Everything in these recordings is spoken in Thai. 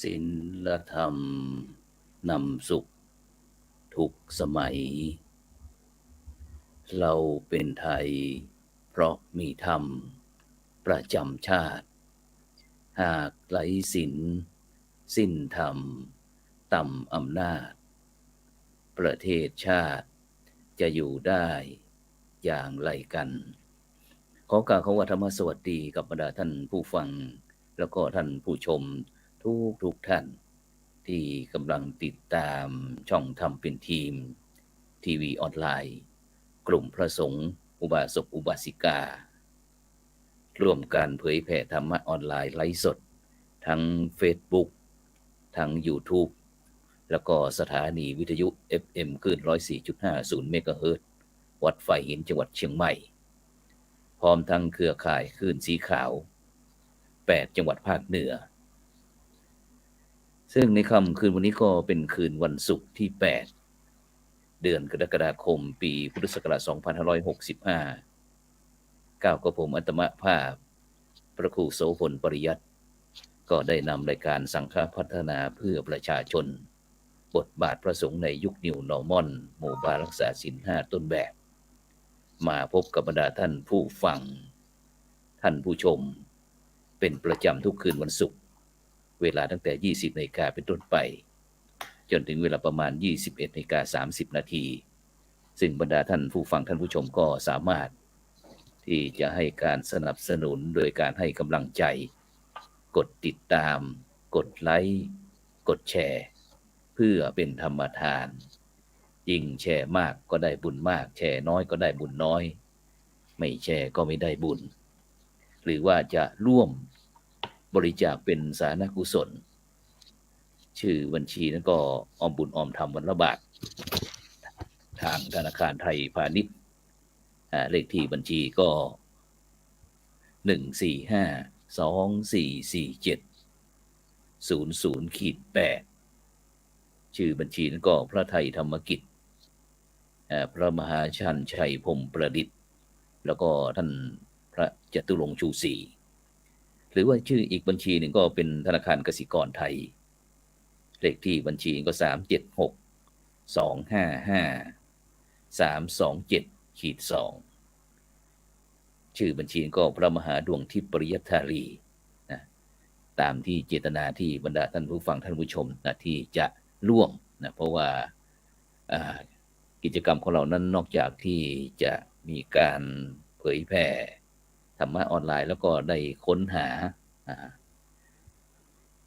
ศีลธรรมนำสุขทุกสมัยเราเป็นไทยเพราะมีธรรมประจำชาติหากไร้ศีลสิ้นธรรมต่ำอำนาจประเทศชาติจะอยู่ได้อย่างไรกันขอกล่าวคำว่าธรรมสวัสดีกับบรรดาท่านผู้ฟังแล้วก็ท่านผู้ชมทุกท่านที่กำลังติดตามช่องทำเป็นทีมทีวีออนไลน์กลุ่มพระสงฆ์อุบาสกอุบาสิการ่วมกันเผยแผ่ธรรมะออนไลน์ไลฟ์สดทั้ง Facebook ทั้ง YouTube แล้วก็สถานีวิทยุ FM คลื่น 104.50 เมกะเฮิรตซ์วัดไฟหินจังหวัดเชียงใหม่พร้อมทั้งเครือข่ายคลื่นสีขาว8จังหวัดภาคเหนือซึ่งในค่ำคืนวันนี้ก็เป็นคืนวันศุกร์ที่8เดือนกรกฎาคมปีพุทธศักราช2565ก้าวกับผมอัตมภาพพระครูโสพลปริยัติก็ได้นำรายการสังฆพัฒนาเพื่อประชาชนบทบาทพระสงฆ์ในยุค New Normal หมู่บ้านรักษาศีล5ต้นแบบมาพบกับบรรดาท่านผู้ฟังท่านผู้ชมเป็นประจำทุกคืนวันศุกร์เวลาตั้งแต่ 20 นาฬิกาเป็นต้นไปจนถึงเวลาประมาณ 21:30 นาทีซึ่งบรรดาท่านผู้ฟังท่านผู้ชมก็สามารถที่จะให้การสนับสนุนโดยการให้กำลังใจกดติดตามกดไลค์กดแชร์เพื่อเป็นธรรมทานยิ่งแชร์มากก็ได้บุญมากแชร์น้อยก็ได้บุญน้อยไม่แชร์ก็ไม่ได้บุญหรือว่าจะร่วมบริจาคเป็นสาธารณกุศลชื่อบัญชีนั้นก็ออมบุญออมธรรมวันละบาททางธนาคารไทยพาณิชย์เลขที่บัญชีก็145244700-8ชื่อบัญชีนั้นก็พระไทยธรรมกิจพระมหาชันชัยพรหมประดิษฐ์แล้วก็ท่านพระจตุรงค์ชูศรีหรือว่าชื่ออีกบัญชีหนึ่งก็เป็นธนาคารกสิกรไทยเลขที่บัญชีก็376255327327-2ชื่อบัญชีก็พระมหาดวงทิพย์ปริยัตถารีนะตามที่เจตนาที่บรรดาท่านผู้ฟังท่านผู้ชมนะที่จะร่วมนะเพราะว่ากิจกรรมของเรานั้นนอกจากที่จะมีการเผยแผ่ธรรมะออนไลน์แล้วก็ได้ค้นหา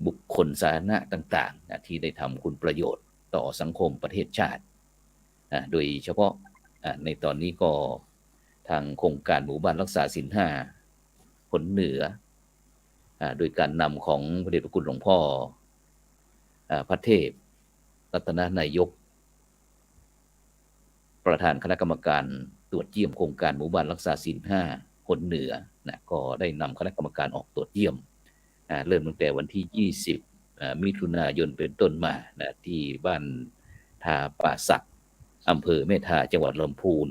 บุคคลสาธารณะต่างๆนะที่ได้ทำคุณประโยชน์ต่อสังคมประเทศชาติโดยเฉพาะในตอนนี้ก็ทางโครงการหมู่บ้านรักษาศีล5ผลเหนือโดยการนำของพระเดชพระคุณหลวงพ่อพระเทพรัตนนายกประธานคณะกรรมการตรวจเยี่ยมโครงการหมู่บ้านรักษาศีล5ผลเหนือนะก็ได้นำคณะกรรมการออกตรวจเยี่ยมเริ่มตั้งแต่วันที่20มิถุนายนเป็นต้นมานะที่บ้านทาป่าสักอำเภอแม่ทาจังหวัดลำพูน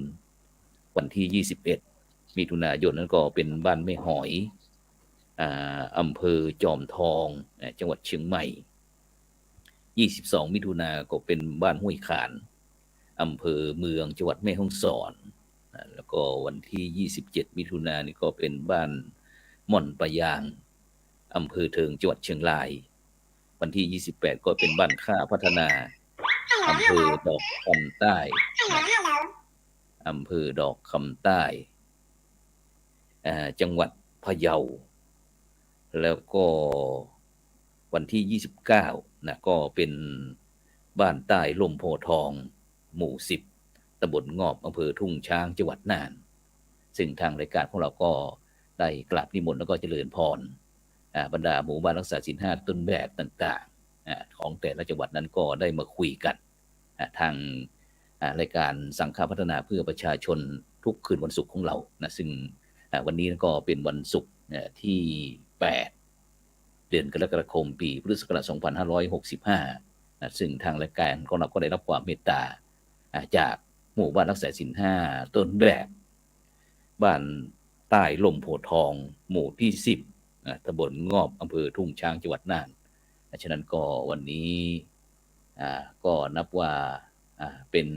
วันที่21มิถุนายนนั้นก็เป็นบ้านแม่หอยอำเภอจอมทองจังหวัดเชียงใหม่22มิถุนายนก็เป็นบ้านห้วยขานอำเภอเมืองจังหวัดแม่ฮ่องสอนแล้วก็วันที่27มิถุนายนนี่ก็เป็นบ้านม่อนปะยางอำเภอเทิงจังหวัดเชียงรายวันที่28ก็เป็นบ้านค่าพัฒนาอำเภอดอกคำใต้อำเภอดอกคำใต้จังหวัดพะเยาแล้วก็วันที่29นะก็เป็นบ้านใต้ลมโพทองหมู่10ตำบลงอบอำเภอทุ่งช้างจังหวัดน่านซึ่งทางรายการของเราก็ได้กราบนิมนต์แล้วก็เจริญพรบรรดาหมู่บ้านรักษาศีล5ต้นแบบต่างๆของแต่ละจังหวัดนั้นก็ได้มาคุยกันทางรายการสังฆพัฒนาเพื่อประชาชนทุกคืนวันศุกร์ของเรานะซึ่งวันนี้ก็เป็นวันศุกร์ที่8เดือนกรกฎาคมปีพุทธศักราช2565นะซึ่งทางรายการของเราก็ได้รับความเมตตาจากหมู่บ้านรักษาศีล5ต้นแบบบ้านใต้ลมโพทองหมู่ที่10ตำบลงอบอำเภอทุ่งช้างจังหวัดน่าน ฉะนั้นก็วันนี้ก็นับว่าเป็น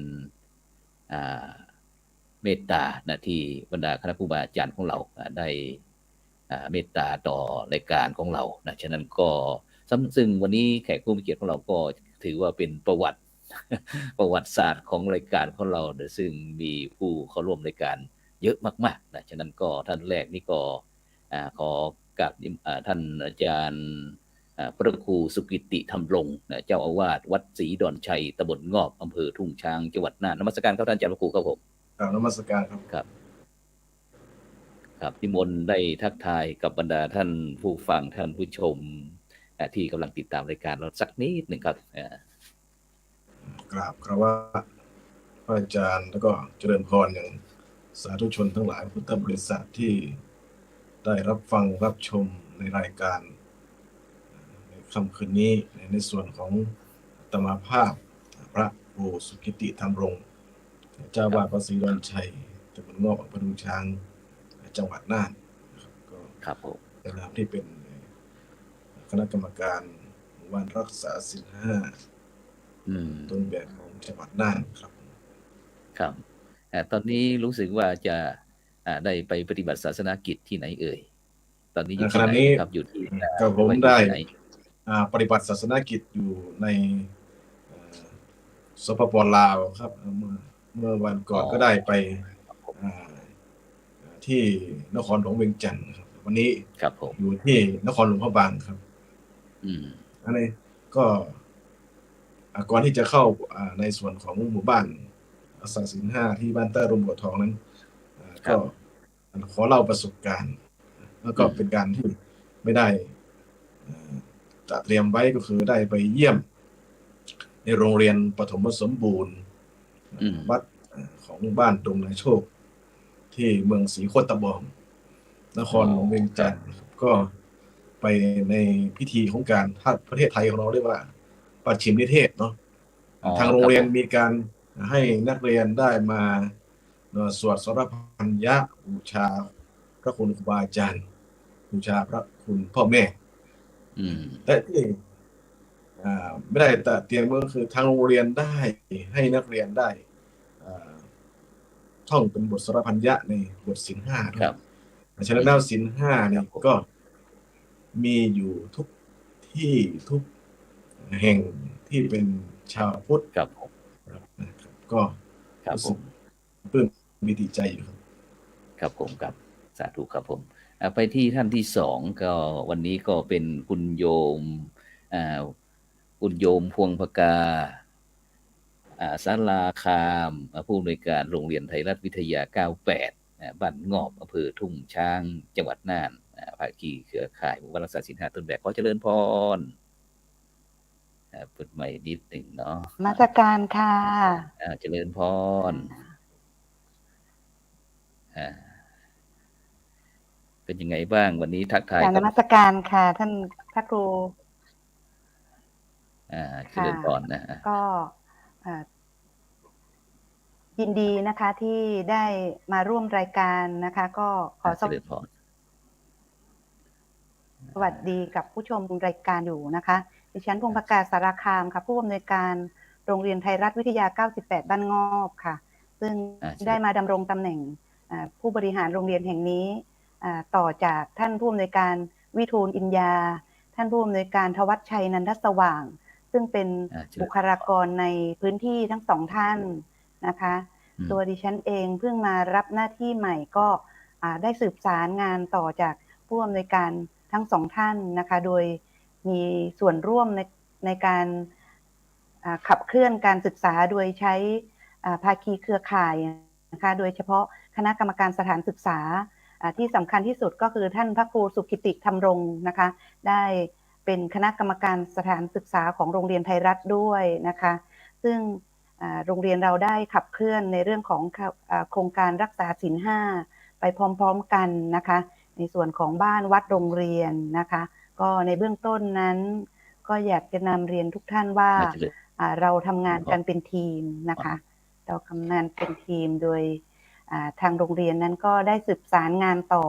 เมตตานะที่บรรดาคณะครูบาอาจารย์ของเราได้เมตตาต่อรายการของเรานะฉะนั้นก็ซึ่งวันนี้แขกผู้มีเกียรติของเราก็ถือว่าเป็นประวัติ ประวัติศาสตร์ของรายการของเราซึ่งมีผู้เข้าร่วมรายการเยอะมากๆนะฉะนั้นก็ท่านแรกนี่ก็ขอกับท่านอาจารย์พระครูสุกิติธรรมรงค์เจ้าอาวาสวัดศรีดอนชัยตำบลงอบอำเภอทุ่งช้างจังหวัดน่านนมัสการครับท่านอาจารย์พระครูครับผมนมัสการครับครับนิมนต์ได้ทักทายกับบรรดาท่านผู้ฟังท่านผู้ชมที่กำลังติดตามรายการเราสักนิดหนึ่งครับกราบคารวะพระอาจารย์แล้วก็เจริญพรอย่างสาธุชนทั้งหลายพุทธบริษัทที่ได้รับฟังรับชมในรายการในค่ำคืนนี้ในส่วนของอาตมาภาพพระครูสุกิติธรรมรงค์เจ้าวาดวัดศรีดอนชัยตำบลงอบอำเภอทุ่งช้างจังหวัดน่านก็ในนามที่เป็นคณะกรรมการหมู่บ้านรักษาศีล5ต้นแบบของจังหวัดน่านครับตอนนี้รู้สึกว่าจะได้ไปปฏิบัติศาสนกิจที่ไหนเอ่ยตอนนี้อยู่ที่ไหนครับอยู่ที่ก็ผมได้ปฏิบัติศาสนกิจอยู่ในสปป.ลาวครับเมื่อวันก่อนก็ได้ไปที่นครหลวงเวียงจันทร์ครับวันนี้อยู่ที่นครหลวงพระบางครับอันนี้ก็ก่อนที่จะเข้าในส่วนของหมู่บ้านรักษาศีล5ที่บ้านเต้รุ่มบัวทองนั้นก็ขอเล่าประสบการณ์แล้วก็เป็นการที่ไม่ได้จะเตรียมไว้ก็คือได้ไปเยี่ยมในโรงเรียนปฐมสมบูรณ์วัดของบ้านดงนาโชคที่เมืองศรีโคตบองนครหลวงเวียงจันทร์ก็ไปในพิธีของการถ้าประเทศไทยของเราเรียกว่าปัจฉิมนิเทศเนาะทางโรงเรียนมีการให้นักเรียนได้มาสวดสรพัญญะบูชาพระคุณครูบาอาจารย์บูชาพระคุณพ่อแม่และที่ไม่ได้แต่เตรียมก็คือทางโรงเรียนได้ให้นักเรียนได้ท่องเป็นบทสรพัญญะในบทศีล5ด้วยฉะนั้นแล้วศีล5เนี่ยก็มีอยู่ทุกที่ทุกแห่งที่เป็นชาวพุทธก็รู้สึกปลื้มปิติใจอยู่ครับผมครับสาธุครับผมไปที่ท่านที่2ก็วันนี้ก็เป็นคุณโยมพวงพกาศาลาคามผู้อำนวยการโรงเรียนไทยรัฐวิทยา98บ้านงอบอำเภอทุ่งช้างจังหวัดน่านภาคีเครือข่ายหมู่บ้านรักษาศีล5ต้นแบบขอเจริญพรเปิดใหม่นิดหนึ่งเนาะมาตรการค่ะเจริญพรเป็นยังไงบ้างวันนี้ทักทายนมัสการค่ะท่านพระครูเจริญพรนะก็ยินดีนะคะที่ได้มาร่วมรายการนะคะก็ขอสวัสดีกับผู้ชมรายการอยู่นะคะดิฉันพงศ์พกาสารคามค่ะผู้อำนวยการโรงเรียนไทยรัฐวิทยา98บ้านงอบค่ะซึ่งได้มาดำรงตำแหน่งผู้บริหารโรงเรียนแห่งนี้ต่อจากท่านผู้อำนวยการวิทูลอินยาท่านผู้อำนวยการทวัชชัยนันทสว่างซึ่งเป็นบุคลากรในพื้นที่ทั้งสองท่านนะคะตัวดิฉันเองเพิ่งมารับหน้าที่ใหม่ก็ได้สืบสารงานต่อจากผู้อำนวยการทั้งสองท่านนะคะโดยมีส่วนร่วมในการขับเคลื่อนการศึกษาโดยใช้ภาคีเครือข่ายนะคะโดยเฉพาะคณะกรรมการสถานศึกษาที่สำคัญที่สุดก็คือท่านพระครูสุกิติธรรมรงค์นะคะได้เป็นคณะกรรมการสถานศึกษาของโรงเรียนไทยรัฐด้วยนะคะซึ่งโรงเรียนเราได้ขับเคลื่อนในเรื่องของโครงการรักษาศีล5ไปพร้อมๆกันนะคะในส่วนของบ้านวัดโรงเรียนนะคะก็ในเบื้องต้นนั้นก็อยากจะนำเรียนทุกท่านว่าเราทำงานกันเป็นทีมนะคะเราทำงานเป็นทีมโดยทางโรงเรียนนั้นก็ได้สืบสารงานต่อ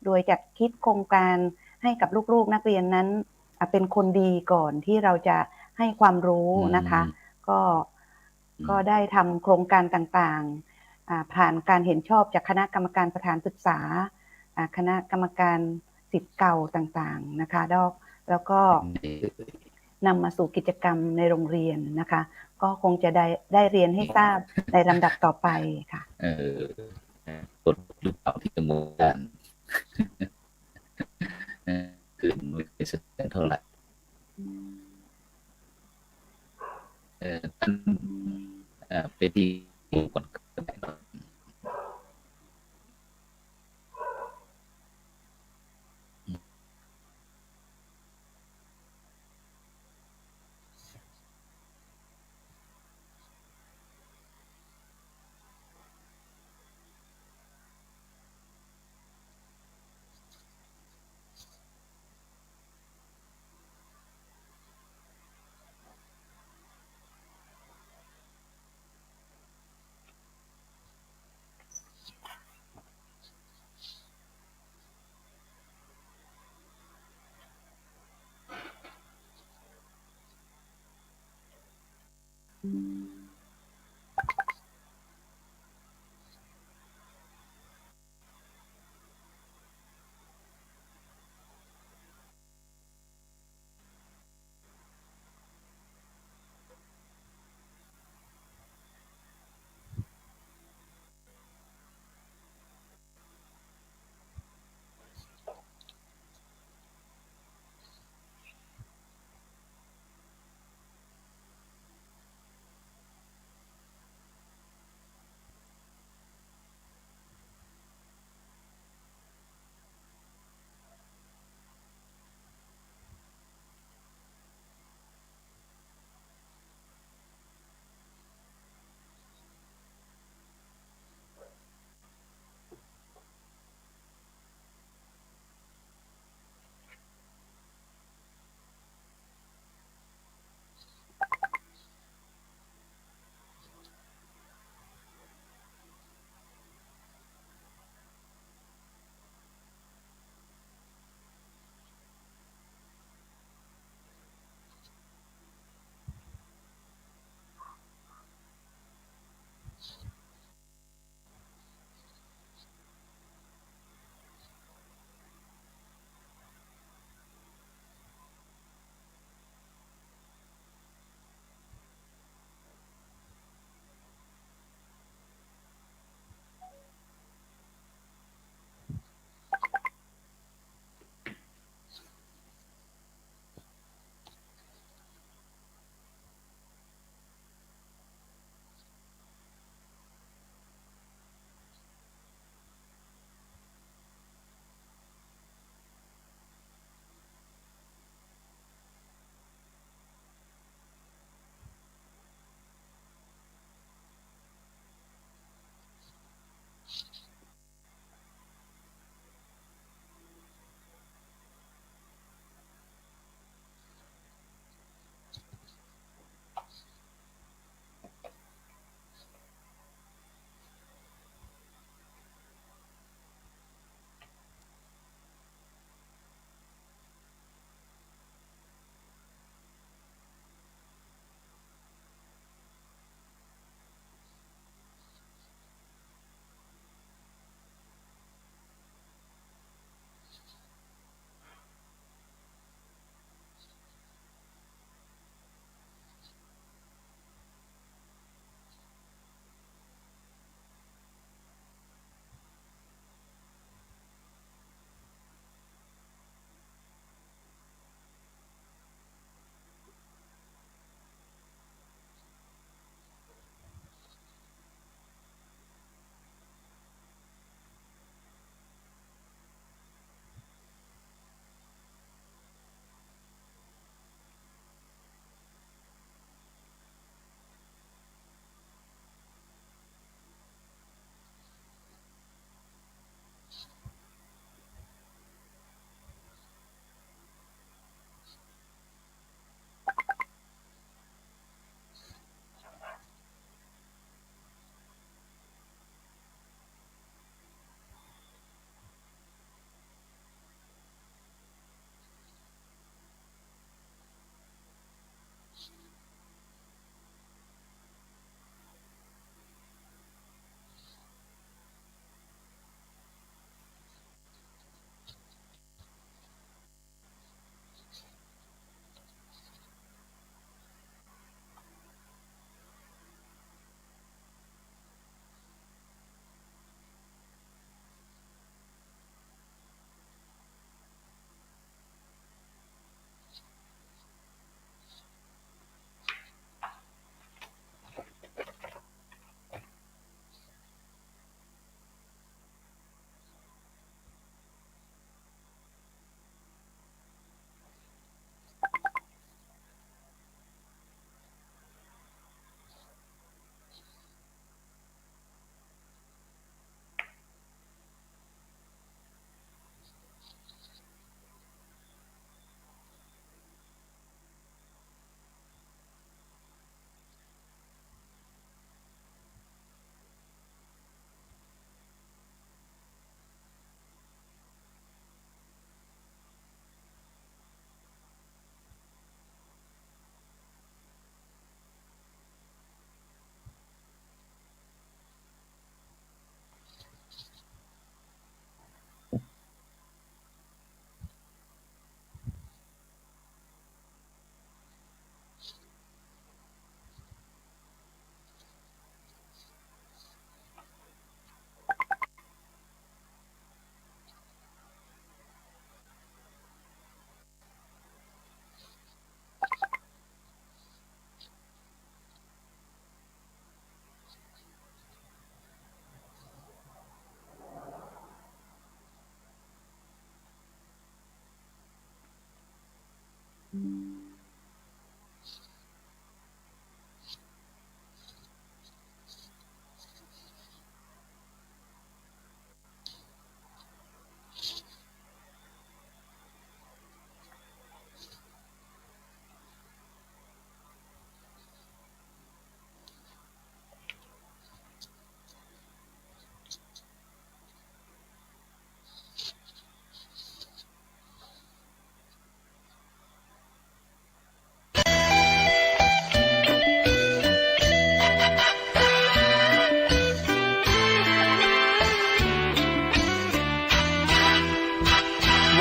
โดยจัดคิดโครงการให้กับลูกๆนักเรียนนั้น เป็นคนดีก่อนที่เราจะให้ความรู้นะคะ ก็ได้ทำโครงการต่างๆผ่านการเห็นชอบจากคณะกรรมการสถานศึกษาคณะกรรมการศิษย์เก่าต่างๆนะคะแล้วก็นำมาสู่กิจกรรมในโรงเรียนนะคะ ก็คงจะได้เรียนให้ทราบในลำดับต่อไปค่ะกดหรือเปล่าที่กระบวนการคือไม่เคยแสดงเท่าไหร่เป็นที่ก่อน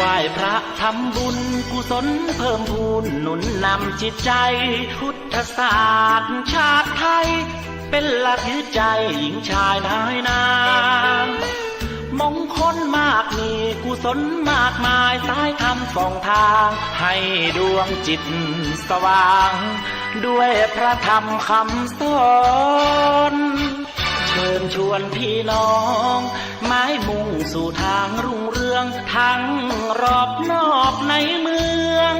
ไหว้พระทำบุญกุศลเพิ่มพูนหนุนนำจิตใจพุทธศาสตร์ชาติไทยเป็นหลักยึดใจหญิงชายนายนางมงคลมากมีกุศลมากมายสายธรรมส่องทางให้ดวงจิตสว่างด้วยพระธรรมคำสอนเชิญชวนพี่น้องไม้มุ่งสู่ทางรุ่งเรืองทั้งรอบนอกในเมือง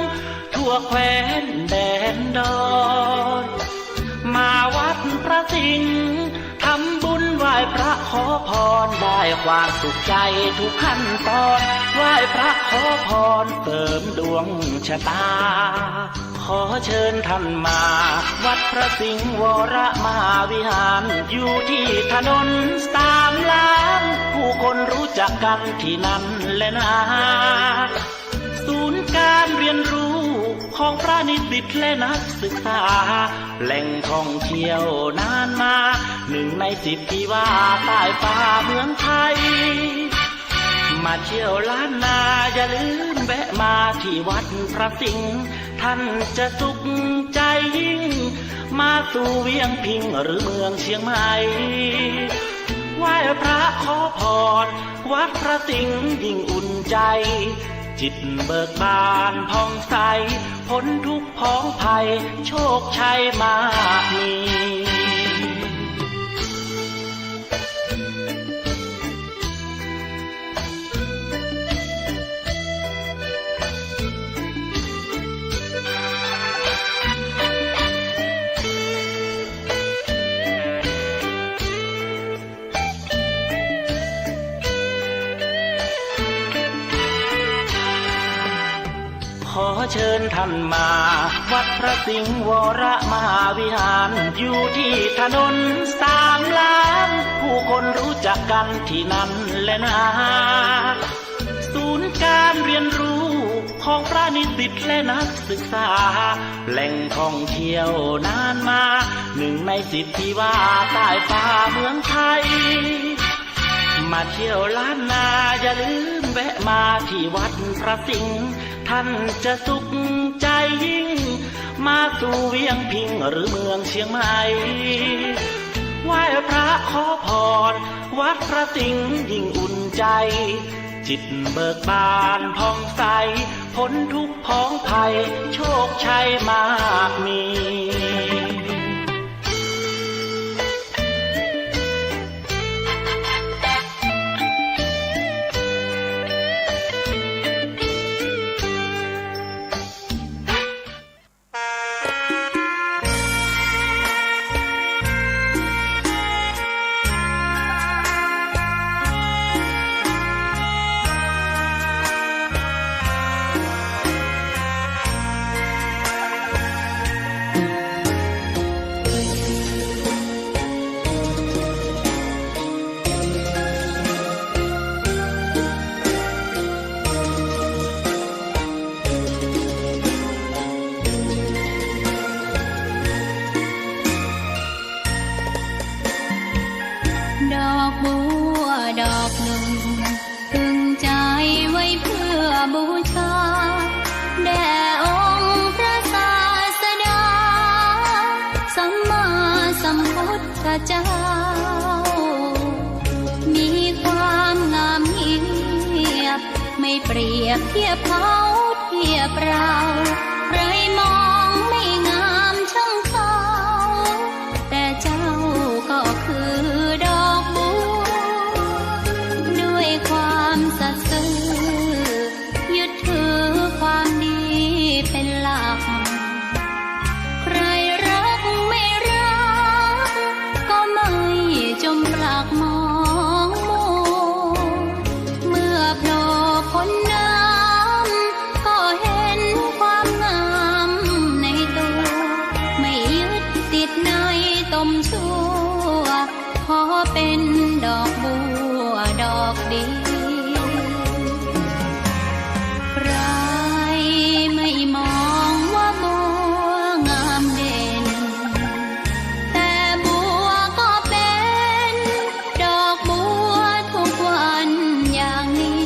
ทั่วแคว้นแดนดอนมาวัดพระสิงห์ทำบุญไหว้พระขอพรได้ความสุขใจทุกขั้นตอนไหว้พระขอพรเติมดวงชะตาขอเชิญท่านมาวัดพระสิงห์วรมหาวิหารอยู่ที่ถนน3 ล้านผู้คนรู้จักกันที่นั่นและนาศูนย์การเรียนรู้ของพระนิสิตและนักศึกษาแหล่งท่องเที่ยวนานมา1 ใน 10ที่ว่าใต้ฟ้าเมืองไทยมาเที่ยวล้านนาอย่าลืมแวะมาที่วัดพระสิงห์ท่านจะสุขใจยิ่งมาสู่เวียงพิงหรือเมืองเชียงใหม่ไหว้พระขอพรวัดพระสิงห์ยิ่งอุ่นใจจิตเบิกบานผ่องใสพ้นทุกข์พ้องภัยโชคชัยมากมีขอเชิญท่านมาวัดพระสิงห์วรมหาวิหารอยู่ที่ถนน3 ล้านผู้คนรู้จักกันที่นั่นและนาศูนย์การเรียนรู้ของพระนิสิตและนักศึกษาแหล่งท่องเที่ยวนานมา1 ใน 10ที่ว่าใต้ฟ้าเมืองไทยมาเที่ยวล้านนาอย่าลืมแวะมาที่วัดพระสิงห์ท่านจะสุขใจยิ่งมาสู่เวียงพิงหรือเมืองเชียงใหม่ไหว้พระขอพรวัดพระสิงห์ยิ่งอุ่นใจจิตเบิกบานผ่องใสพ้นทุกข์พ้องภัยโชคชัยมากมีเจ้ามีความงามเงียบไม่เปรียบเทียบเขาเทียบเราใครมองไม่งามช่างเขาแต่เจ้าก็คือดอกบัวด้วยความสัตย์ซื่อยึดถือความดีเป็นหลักใครรักไม่รักก็ไม่จมปลักมองมัวเมื่อโผล่พ้นน้ำก็เห็นความงามในตัวไม่ยึดติดในตมชั่วขอเป็นดอกบัวดอกดีใครไม่มองว่าบัวงามเด่นแต่บัวก็เป็นดอกบัวทุกวันอย่างนี้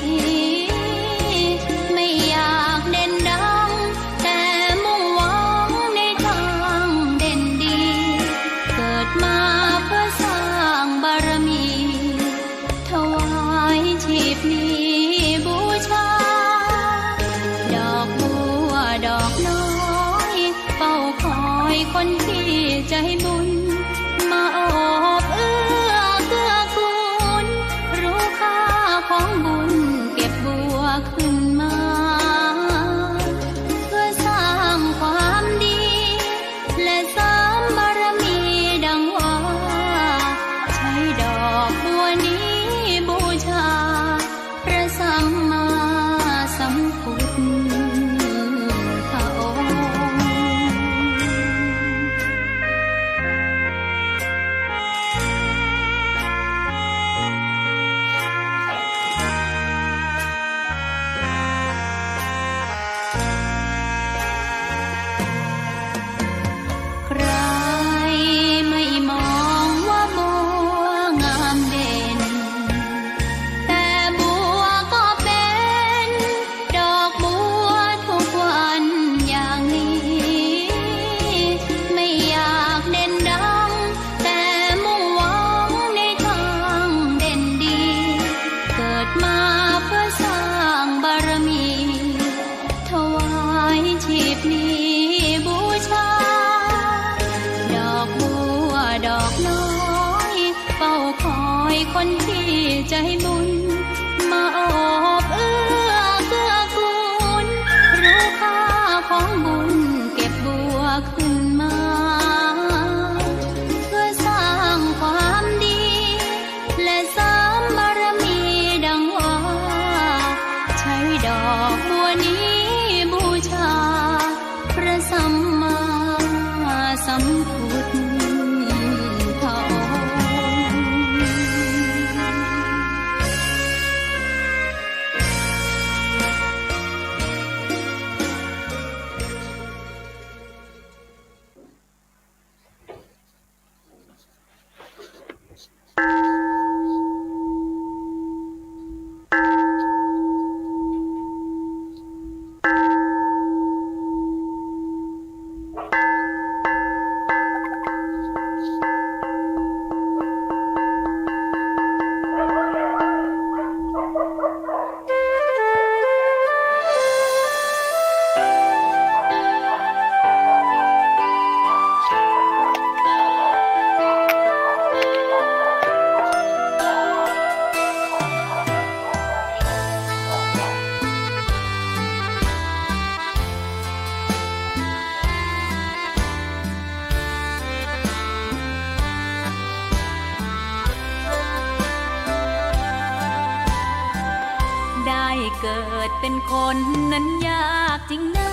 เกิดเป็นคนนั้นยากจริงนะ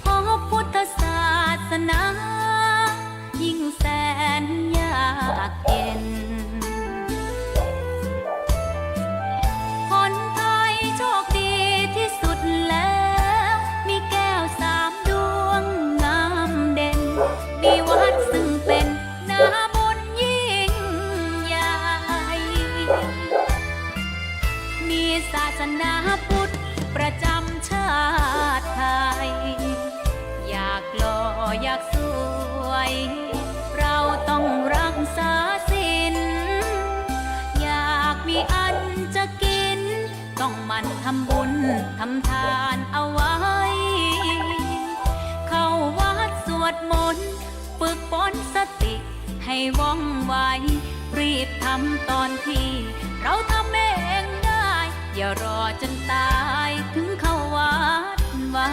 เพราะพุทธศาสนายิ่งแสนยากเย็นคนไทยโชคดีที่สุดแล้วมีแก้ว3 ดวงงามเด่นมีวัดซึ่งเป็นนาบุญยิ่งใหญ่มีศาสนาพุทธประจำชาติไทยอยากหล่ออยากสวยเราต้องรักษาศีลอยากมีอันจะกินต้องหมั่นทำบุญทำทานเอาไว้เข้าวัดสวดมนต์ฝึกฝนสติให้ว่องไวรีบทำตอนที่เราทำเองได้อย่ารอจนตายถึงเข้าวัดว่า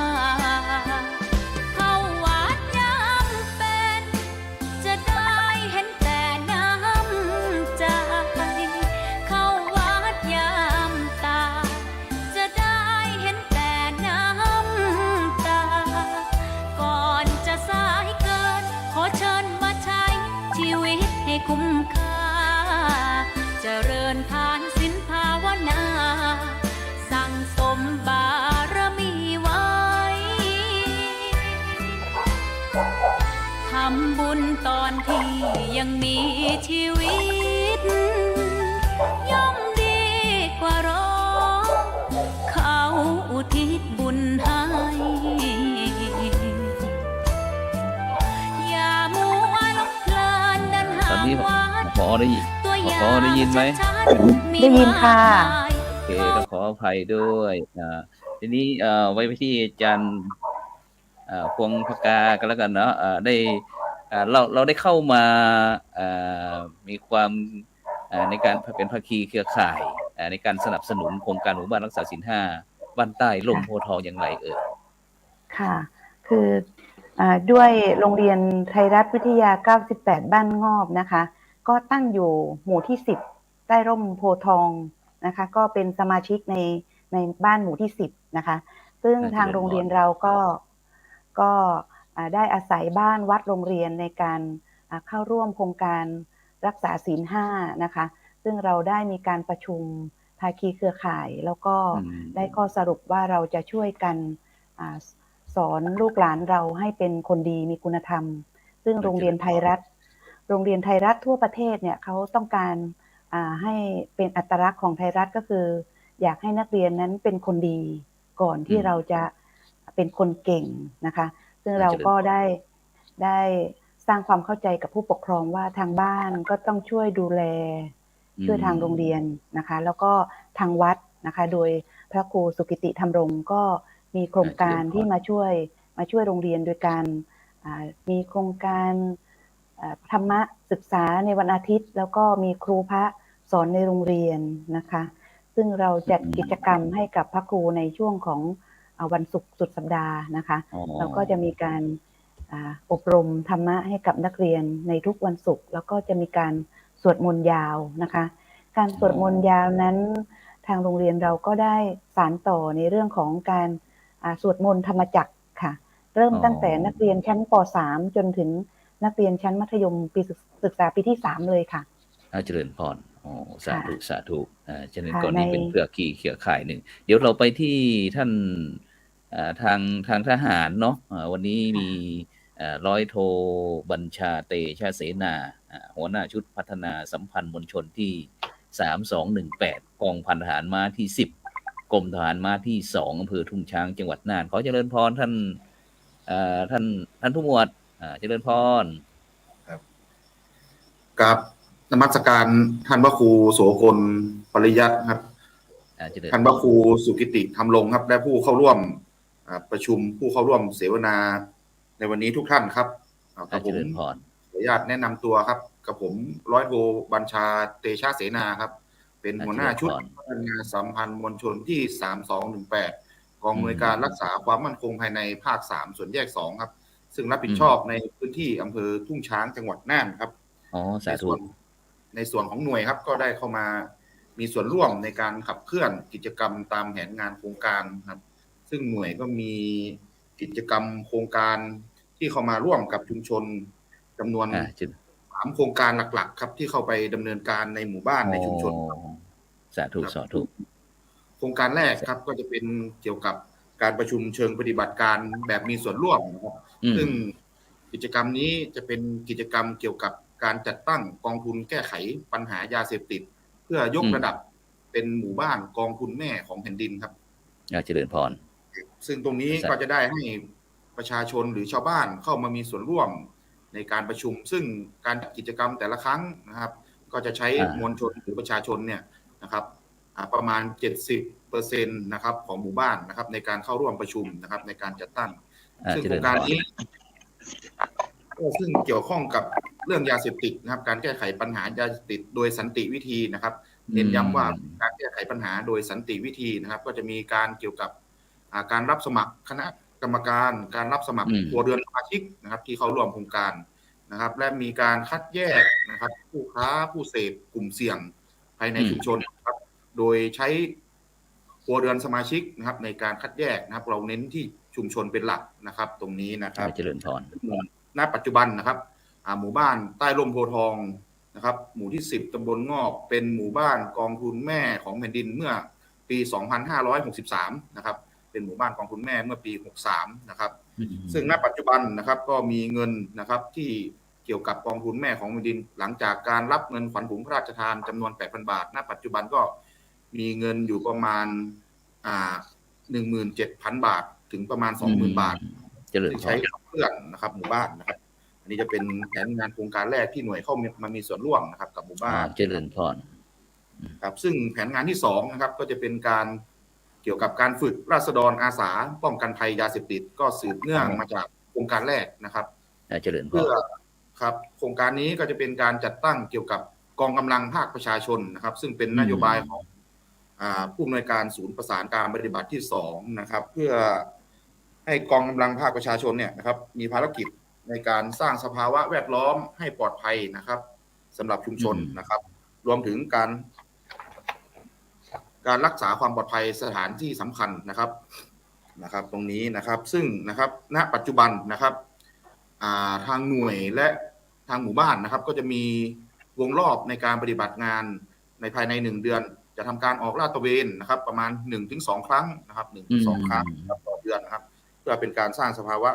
เข้าวัดยามเป็นจะได้เห็นแต่น้ำใจเข้าวัดยามตายจะได้เห็นแต่น้ำตาก่อนจะสายเกินขอเชิญมาใช้ชีวิตให้คุ้มค่าเจริญทานศีลภาวนาสั่งสมบารมีไว้ทำบุญตอนที่ยังมีชีวิตย่อมดีกว่ารอเขาอุทิศบุญให้อย่ามัวหลงเพลินเดินหา ตอนนี้ วัด พอได้ยิน ตัวอย่าง พอได้ยินไหม ได้ยินค่ะ โอเคต้องขออภัยด้วยทีนี้ไว้ที่อาจารย์พวงพกากันแล้วกันเนาะได้เราได้เข้ามามีความในการเป็นภาคีเครือข่ายในการสนับสนุนโครงการหมู่บ้านรักษาศีล 5บ้านใต้ร่มโพธิ์ทองอย่างไรค่ะคือด้วยโรงเรียนไทยรัฐวิทยา98บ้านงอบนะคะก็ตั้งอยู่หมู่ที่10ใต้ร่มโพธิ์ทองนะคะก็เป็นสมาชิกในบ้านหมู่ที่10นะคะซึ่งทางโรงเรียนเราก็ได้อาศัยบ้านวัดโรงเรียนในการเข้าร่วมโครงการรักษาศีล 5นะคะซึ่งเราได้มีการประชุมภาคีเครือข่ายแล้วก็ได้ข้อสรุปว่าเราจะช่วยกันสอนลูกหลานเราให้เป็นคนดีมีคุณธรรมซึ่งโรงเรียนไทยรัฐทั่วประเทศเนี่ยเขาต้องการให้เป็นอัตลักษณ์ของไทยรัฐก็คืออยากให้นักเรียนนั้นเป็นคนดีก่อนที่เราจะเป็นคนเก่งนะคะซึ่งเราก็ได้สร้างความเข้าใจกับผู้ปกครองว่าทางบ้านก็ต้องช่วยดูแลช่วยทางโรงเรียนนะคะแล้วก็ทางวัดนะคะโดยพระครูสุกิติธรรมรงค์ก็มีโครงการที่มาช่วยโรงเรียนโดยการมีโครงการธรรมะศึกษาในวันอาทิตย์แล้วก็มีครูพระสอนในโรงเรียนนะคะซึ่งเราจัดกิจกรรมให้กับพระครูในช่วงของวันศุกร์สุดสัปดาห์นะคะเราก็จะมีการอบรมธรรมะให้กับนักเรียนในทุกวันศุกร์แล้วก็จะมีการสวดมนต์ยาวนะคะการสวดมนต์ยาวนั้นทางโรงเรียนเราก็ได้สานต่อในเรื่องของการสวดมนต์ธรรมจักรค่ะเริ่มตั้งแต่นักเรียนชั้นป .3 จนถึงนักเรียนชั้นมัธยมปีศึกษาปีที่3เลยค่ะเจริญพรสาธุฉะนั้นก็นี่เป็นเครือข่ายหนึ่งเดี๋ยวเราไปที่ท่านทางทหารเนาะวันนี้มีร้อยโทบัญชาเตชะเสนาหัวหน้าชุดพัฒนาสัมพันธ์มวลชนที่3218กองพันทหารม้าที่10กรมทหารม้าที่2อำเภอทุ่งช้างจังหวัดน่านขอเจริญพรท่านผู้หมวดเจริญพรครับกับนมัสการท่านพระครูโสพลปริยัติครับท่านพระครูสุกิติธรรมรงค์ครับและผู้เข้าร่วมประชุมผู้เข้าร่วมเสวนาในวันนี้ทุกท่านครับกับผมขออนุญาตแนะนำตัวครับกับผมร้อยโทบัญชาเตชะเสนาครับเป็นหัวหน้าชุดพัฒนาสัมพันธ์มวลชนที่3218กองอำนวยการรักษาความมั่นคงภายในภาค3ส่วนแยก2ครับซึ่งรับผิดชอบในพื้นที่อำเภอทุ่งช้างจังหวัดน่านครับในส่วนของหน่วยครับก็ได้เข้ามา มีส่วนร่วมในการขับเคลื่อนกิจกรรมตามแผนงานโครงการครับซึ่งหน่วยก็มีกิจกรรมโครงการที่เข้ามาร่วมกับชุมชนจำนวน3 โครงการหลักๆครับที่เข้าไปดำเนินการในหมู่บ้านในชุมชนสาธุโครงการแรกครับก็จะเป็นเกี่ยวกับการประชุมเชิงปฏิบัติการแบบมีส่วนร่วมนะครับซึ่งกิจกรรมนี้จะเป็นกิจกรรมเกี่ยวกับการจัดตั้งกองทุนแก้ไขปัญหายาเสพติดเพื่อยกระดับเป็นหมู่บ้านกองทุนแม่ของแผ่นดินครับเจริญพรซึ่งตรงนี้ก็จะได้ให้ประชาชนหรือชาวบ้านเข้ามามีส่วนร่วมในการประชุมซึ่งการจัดกิจกรรมแต่ละครั้งนะครับก็จะใช้มวลชนหรือประชาชนเนี่ยนะครับประมาณ 70% นะครับของหมู่บ้านนะครับในการเข้าร่วมประชุมนะครับในการจัดตั้งซึ่งโครงการนี้ซึ่งเกี่ยวข้องกับเรื่องยาเสพติดนะครับการแก้ไขปัญหายาเสพติดโดยสันติวิธีนะครับเน้นย้ำว่าการแก้ไขปัญหาโดยสันติวิธีนะครับก็จะมีการเกี่ยวกับการรับสมัครคณะกรรมการการรับสมัครครัวเรือนสมาชิกนะครับที่เข้าร่วมโครงการนะครับและมีการคัดแยกนะครับผู้ค้าผู้เสพกลุ่มเสี่ยงภายในชุมชนครับโดยใช้ครัวเรือนสมาชิกนะครับในการคัดแยกนะครับเราเน้นที่ชุมชนเป็นหลักนะครับตรงนี้นะครับเจริญพรณปัจจุบันนะครับหมู่บ้านใต้ร่มโพธิ์ทองนะครับหมู่ที่10ตำบลงอกเป็นหมู่บ้านกองทุนแม่ของแผ่นดินเมื่อปี2563นะครับเป็นหมู่บ้านกองทุนแม่เมื่อปี63นะครับซึ่งณปัจจุบันนะครับก็มีเงินนะครับที่เกี่ยวกับกองทุนแม่ของแผ่นดินหลังจากการรับเงินขวัญถุงพระราชทานจำนวน 8,000 บาทณปัจจุบันก็มีเงินอยู่ประมาณ17,000 บาทถึงประมาณ 20,000 บาทใช้ขับเคลื่อนนะครับหมู่บ้านนะครับอันนี้จะเป็นแผนงานโครงการแรกที่หน่วยเข้ามามีส่วนร่วมนะครับกับหมู่บ้านเจริญพรครับซึ่งแผนงานที่2นะครับก็จะเป็นการเกี่ยวกับการฝึกราษฎรอาสาป้องกันภัยยาเสพติดก็สืบเนื่องมาจากโครงการแรกนะครับเจริญพรเพื่อครับโครงการนี้ก็จะเป็นการจัดตั้งเกี่ยวกับกองกำลังภาคประชาชนนะครับซึ่งเป็นนโยบายของผู้อำนวยการศูนย์ประสานการปฏิบัติที่2นะครับเพื่อให้กองกำลังภาคประชาชนเนี่ยนะครับมีภารกิจในการสร้างสภาวะแวดล้อมให้ปลอดภัยนะครับสำหรับชุมชนนะครับรวมถึงการรักษาความปลอดภัยสถานที่สำคัญนะครับตรงนี้นะครับซึ่งนะครับณปัจจุบันนะครับทางหน่วยและทางหมู่บ้านนะครับก็จะมีวงรอบในการปฏิบัติงานในภายใน1 เดือนจะทำการออกลาดตระเวนนะครับประมาณ 1-2 ครั้งนะครับ 1-2 ครั้งต่อเดือนนะครับเพื่อเป็นการสร้างสภาวะ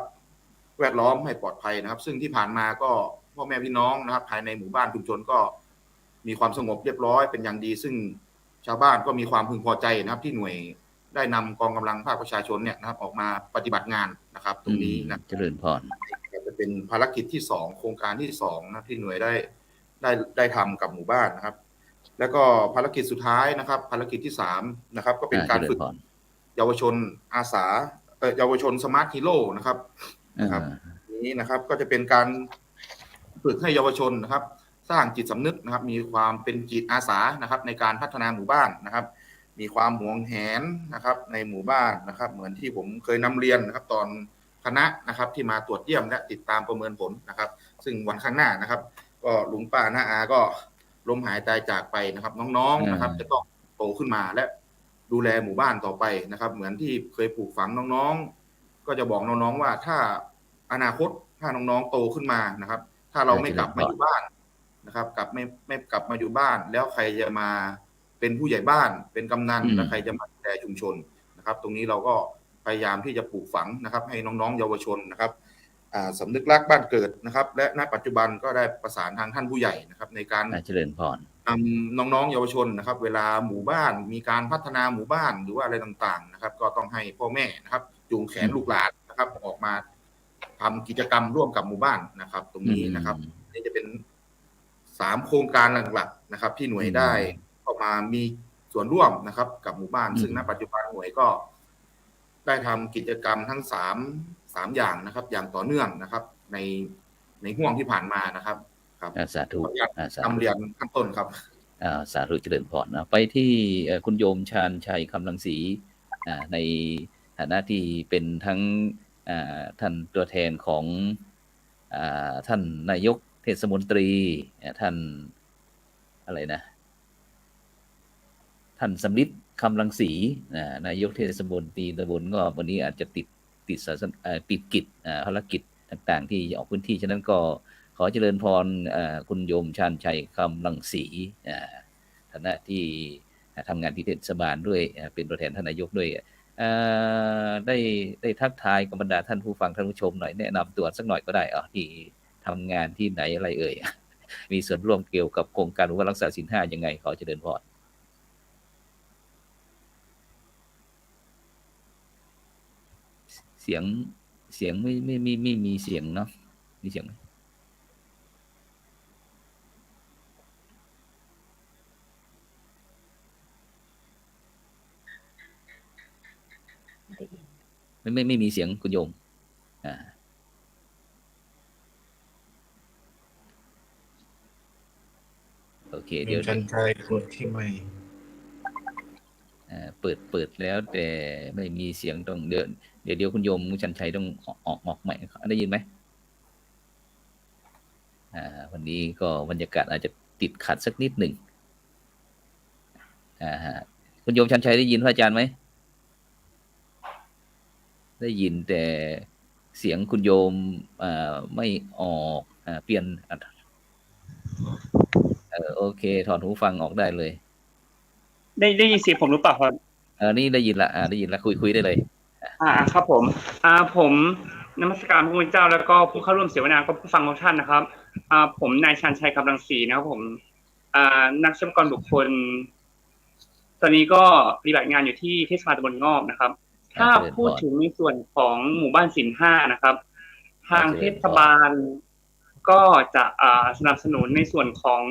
แวดล้อมให้ปลอดภัยนะครับซึ่งที่ผ่านมาก็พ่อแม่พี่น้องนะครับภายในหมู่บ้านชุมชนก็มีความสงบเรียบร้อยเป็นอย่างดีซึ่งชาวบ้านก็มีความพึงพอใจนะครับที่หน่วยได้นำกองกำลังภาคประชาชนเนี่ยนะครับออกมาปฏิบัติงานนะครับตรงนี้นะเจริญพรจะเป็นภารกิจที่2โครงการที่2นะที่หน่วยได้ทำกับหมู่บ้านนะครับแล้วก็ภารกิจสุดท้ายนะครับภารกิจที่3นะครับก็เป็นการฝึกเยาวชนอาสาเยาวชนสมาร์ทฮีโร่นะครับนี้นะครับก็จะเป็นการฝึกให้เยาวชนนะครับสร้างจิตสำนึกนะครับมีความเป็นจิตอาสานะครับในการพัฒนาหมู่บ้านนะครับมีความหวงแหนนะครับในหมู่บ้านนะครับเหมือนที่ผมเคยนำเรียนนะครับตอนคณะนะครับที่มาตรวจเยี่ยมและติดตามประเมินผลนะครับซึ่งวันข้างหน้านะครับก็ลุงป้าน้าอาก็ล้มหายตายจากไปนะครับน้องๆนะครับจะต้องโตขึ้นมาและดูแลหมู่บ้านต่อไปนะครับเหมือนที่เคยปลูกฝังน้องๆก็จะบอกน้องๆว่าถ้าอนาคตถ้าน้องๆโตขึ้นมานะครับถ้าเราไม่กลับมาอยู่บ้านนะครับไม่กลับมาอยู่บ้านแล้วใครจะมาเป็นผู้ใหญ่บ้านเป็นกำนันและใครจะมาดูแลชุมชนนะครับตรงนี้เราก็พยายามที่จะปลูกฝังนะครับให้น้องๆเยาวชนนะครับสำนึกรักบ้านเกิดนะครับและณปัจจุบันก็ได้ประสานทางท่านผู้ใหญ่นะครับในการเจริญพรนำน้องๆเยาวชนนะครับเวลาหมู่บ้านมีการพัฒนาหมู่บ้านหรือว่าอะไรต่างๆนะครับก็ต้องให้พ่อแม่นะครับจูงแขนลูกหลานนะครับออกมาทำกิจกรรมร่วมกับหมู่บ้านนะครับตรงนี้นะครับนี่จะเป็น3โครงการหลักๆนะครับที่หน่วยได้เข้ามามีส่วนร่วมนะครับกับหมู่บ้านซึ่งณปัจจุบันหน่วยก็ได้ทำกิจกรรมทั้ง3อย่างนะครับอย่างต่อเนื่องนะครับในห่วงที่ผ่านมานะครับครับสาธุนำเรียนขั้นต้นครับสาธุเจริญพรนะไปที่คุณโยมชาญชัยคำลังสีในฐานะที่เป็นทั้งท่านตัวแทนของท่านนายกเทศมนตรีท่านอะไรนะ ท่านสำลิดคำรังสีนายกเทศมนตรีตำบลก็วันนี้อาจจะติดกิจภารกิจต่างๆที่ออกพื้นที่ฉะนั้นก็ขอเจริญพรคุณโยมชาญชัยคำรังสีฐานะที่ทำงานที่เทศบาลด้วยเป็นตัวแทนท่านนายกด้วยได้ทักทายกับบรรดาท่านผู้ฟังท่านผู้ชมหน่อยแนะนำตัวสักหน่อยก็ได้ที่ทำงานที่ไหนอะไรเอ่ยมีส่วนร่วมเกี่ยวกับโครงการรักษาศีล 5ยังไงขอเจริญพรเสียงไม่มีเสียงเนาะมีเสียงไหมไม่มีเสียงคุณโยมโอเคเดี๋ยวชันชัยกดที่ไม่เปิดแล้วแต่ไม่มีเสียงต้องเดี๋ยวคุณโยมชันชัยต้องออกใหม่ได้ยินไหมวันนี้ก็บรรยากาศอาจจะติดขัดสักนิดหนึ่งคุณโยมชันชัยได้ยินพระอาจารย์ไหมได้ยินแต่เสียงคุณโยมไม่ออกเปลี่ยนโอเคถอดหูฟังออกได้เลยได้ยินเสียงผมหรือเปล่าครับนี่ได้ยินละคุยได้เลยครับผมผมนมัสการพระพุทธเจ้าแล้วก็ผู้เข้าร่วมเสวนาก็ผู้ฟังทุกท่านนะครับผมนายชันชัยคำรังสีนะครับผมนักทรัพยากรบุคคลตอนนี้ก็ปฏิบัติงานอยู่ที่เทศบาลตำบลงอบนะครับถ้าพูดถึงในส่วนของหมู่บ้านศีล 5นะครับทางเทศบาลก็จะสนับสนุนในส่วนของ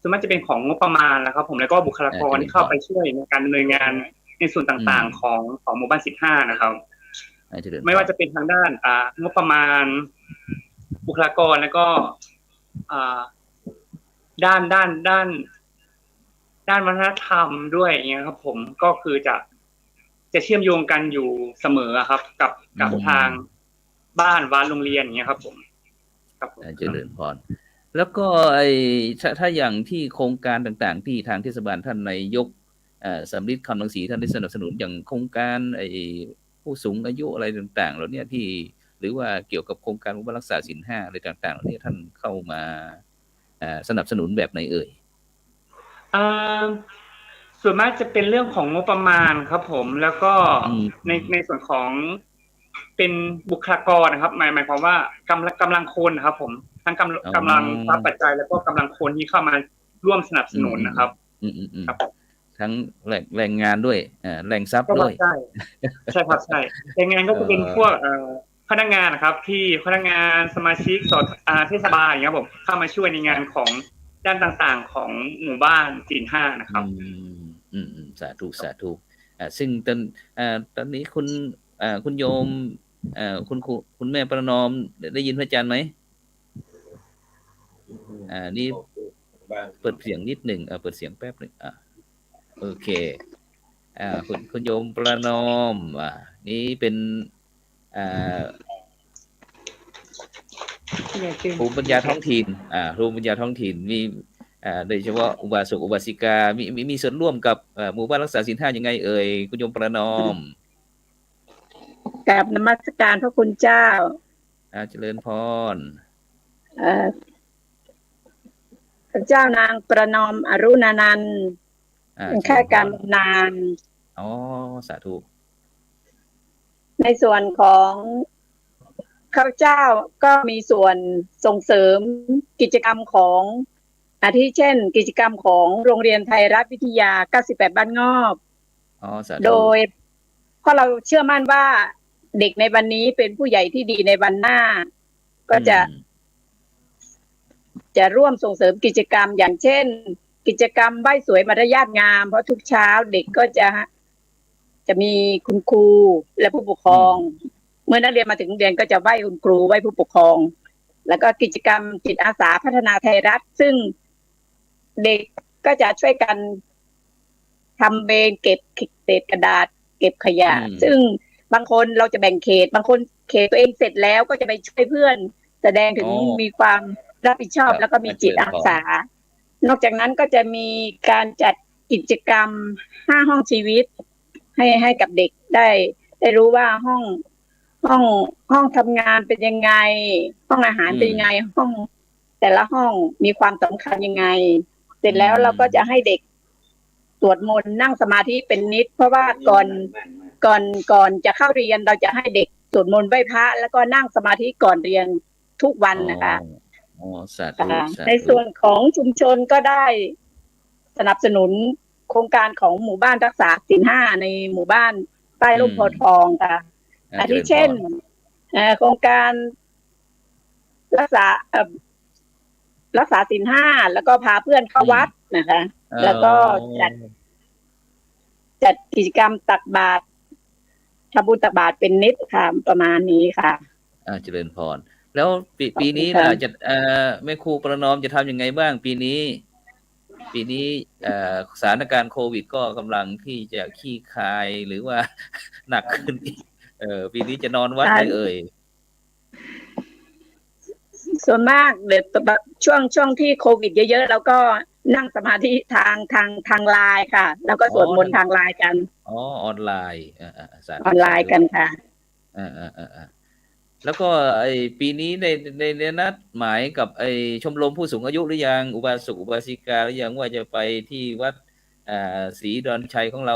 ส่วนมากจะเป็นของงบประมาณนะครับผมแล้วก็บุคลากรที่เข้าไปช่วยในการดำเนินงานในส่วนต่างๆของหมู่บ้านศีล 5นะครับไม่ว่าจะเป็นทางด้านงบประมาณบุคลากรแล้วก็ด้านวัฒนธรรมด้วยอย่างเงี้ยครับผมก็คือจะเชื่อมโยงกันอยู่เสมอครับกับทางบ้านวัดโรงเรียนอย่างเงี้ยครับผมเจริญพรแล้วก็ถ้าอย่างที่โครงการต่างๆที่ทางเทศบาลท่านนายกสำลิดคำรังสีท่านได้สนับสนุนอย่างโครงการผู้สูงอายุอะไรต่างๆเหล่านี้ที่หรือว่าเกี่ยวกับโครงการรักษาศีล 5อะไรต่างๆเหล่านี้ท่านเข้ามาสนับสนุนแบบไหนเอ่ยส่วนมากจะเป็นเรื่องของงบประมาณครับผมแล้วก็ในส่วนของเป็นบุคลากรนะครับหมายความว่ากำลังคนนะครับผมทั้งกำลังทรัพย์ปัจจัยแล้วก็กำลังคนที่เข้ามาร่วมสนับสนุนนะครับครับทั้งแรงงานด้วยแรงทรัพย์ด้วยใช่ครับใช่แรงงานก็จะเป็นพวกพนักงานนะครับที่พนักงานสมาชิกเทศบาลอย่างเงี้ยผมเข้ามาช่วยในงานของด้านต่างๆของหมู่บ้านศีล 5นะครับสาธุซึ่งตอนนี้คุณโยมคุณแม่ประนอมได้ยินพระอาจารย์ไหมนี่เปิดเสียงนิดหนึ่งเปิดเสียงแป๊บหนึ่งโอเคคุณโยมประนอมนี่เป็นภูมิปัญญาท้องถิ่นภูมิปัญญาท้องถิ่นมีโดยเฉพาะอุบาสกอุบาสิกามีส่วนร่วมกับหมู่บ้านรักษาศีล 5ยังไงเอ่ยคุณโยมประนอมกราบนมัสการพระคุณเจ้าเจริญพรพระเจ้านางประนอมอรุณานันท์เป็นข้าราชการบำนาญสาธุในส่วนของข้าพเจ้าก็มีส่วนส่งเสริมกิจกรรมของอาทิเช่นกิจกรรมของโรงเรียนไทยรัฐวิทยา98บ้านงอบโดยเพราะเราเชื่อมั่นว่าเด็กในวันนี้เป็นผู้ใหญ่ที่ดีในวันหน้าก็จะร่วมส่งเสริมกิจกรรมอย่างเช่นกิจกรรมไหว้สวยมารยาทงามเพราะทุกเช้าเด็กก็จะมีคุณครูและผู้ปกครองเมื่อนักเรียนมาถึงเรียนก็จะไหว้คุณครูไหว้ผู้ปกครองแล้วก็กิจกรรมจิตอาสาพัฒนาไทยรัฐซึ่งเด็กก็จะช่วยกันทำเบนเก็บเศษกระดาษเก็บขยะซึ่งบางคนเราจะแบ่งเขตบางคนเขตตัวเองเสร็จแล้วก็จะไปช่วยเพื่อนแสดงถึงมีความรับผิดชอบแล้วก็มีจิตอาสานอกจากนั้นก็จะมีการจัด กิจกรรม5 ห้องชีวิตให้กับเด็กได้รู้ว่าห้องทำงานเป็นยังไง ห้องอาหารเป็นยังไง ห้องแต่ละห้องมีความสำคัญยังไง เสร็จแล้วเราก็จะให้เด็กสวดมนต์นั่งสมาธิเป็นนิดเพราะว่าก่อนจะเข้าเรียนเราจะให้เด็กสวดมนต์ไหว้พระแล้วก็นั่งสมาธิก่อนเรียนทุกวันนะคะในส่วนของชุมชนก็ได้สนับสนุนโครงการของหมู่บ้านรักษาศีล 5ในหมู่บ้านใต้ร่มโพธิ์ทองค่ะอาทิเช่นโครงการรักษาศีล 5แล้วก็พาเพื่อนเข้าวัดนะคะแล้วก็จัดกิจกรรมตักบาตรทำบุญตักบาตรเป็นนิดค่ะประมาณนี้ค่ะเจริญพรแล้วปีนี้ล่ะจะแม่ครูประนอมจะทำยังไงบ้างปีนี้สถานการณ์โควิดก็กำลังที่จะขี้คายหรือว่าหนักขึ้นอีกปีนี้จะนอนวัดไหมเอ่ยส่วนมากเดี๋ยวช่วงที่โควิดเยอะๆแล้วก็นั่งสมาธิทางไลน์ค่ะแล้วก็สวดมนต์ทางไลน์กันออนไลน์ออนไลน์กันค่ะแล้วก็ปีนี้ในนัดหมายกับชมรมผู้สูงอายุหรือยังอุบาสกอุบาสิกาหรือยังว่าจะไปที่วัดศรีดอนชัยของเรา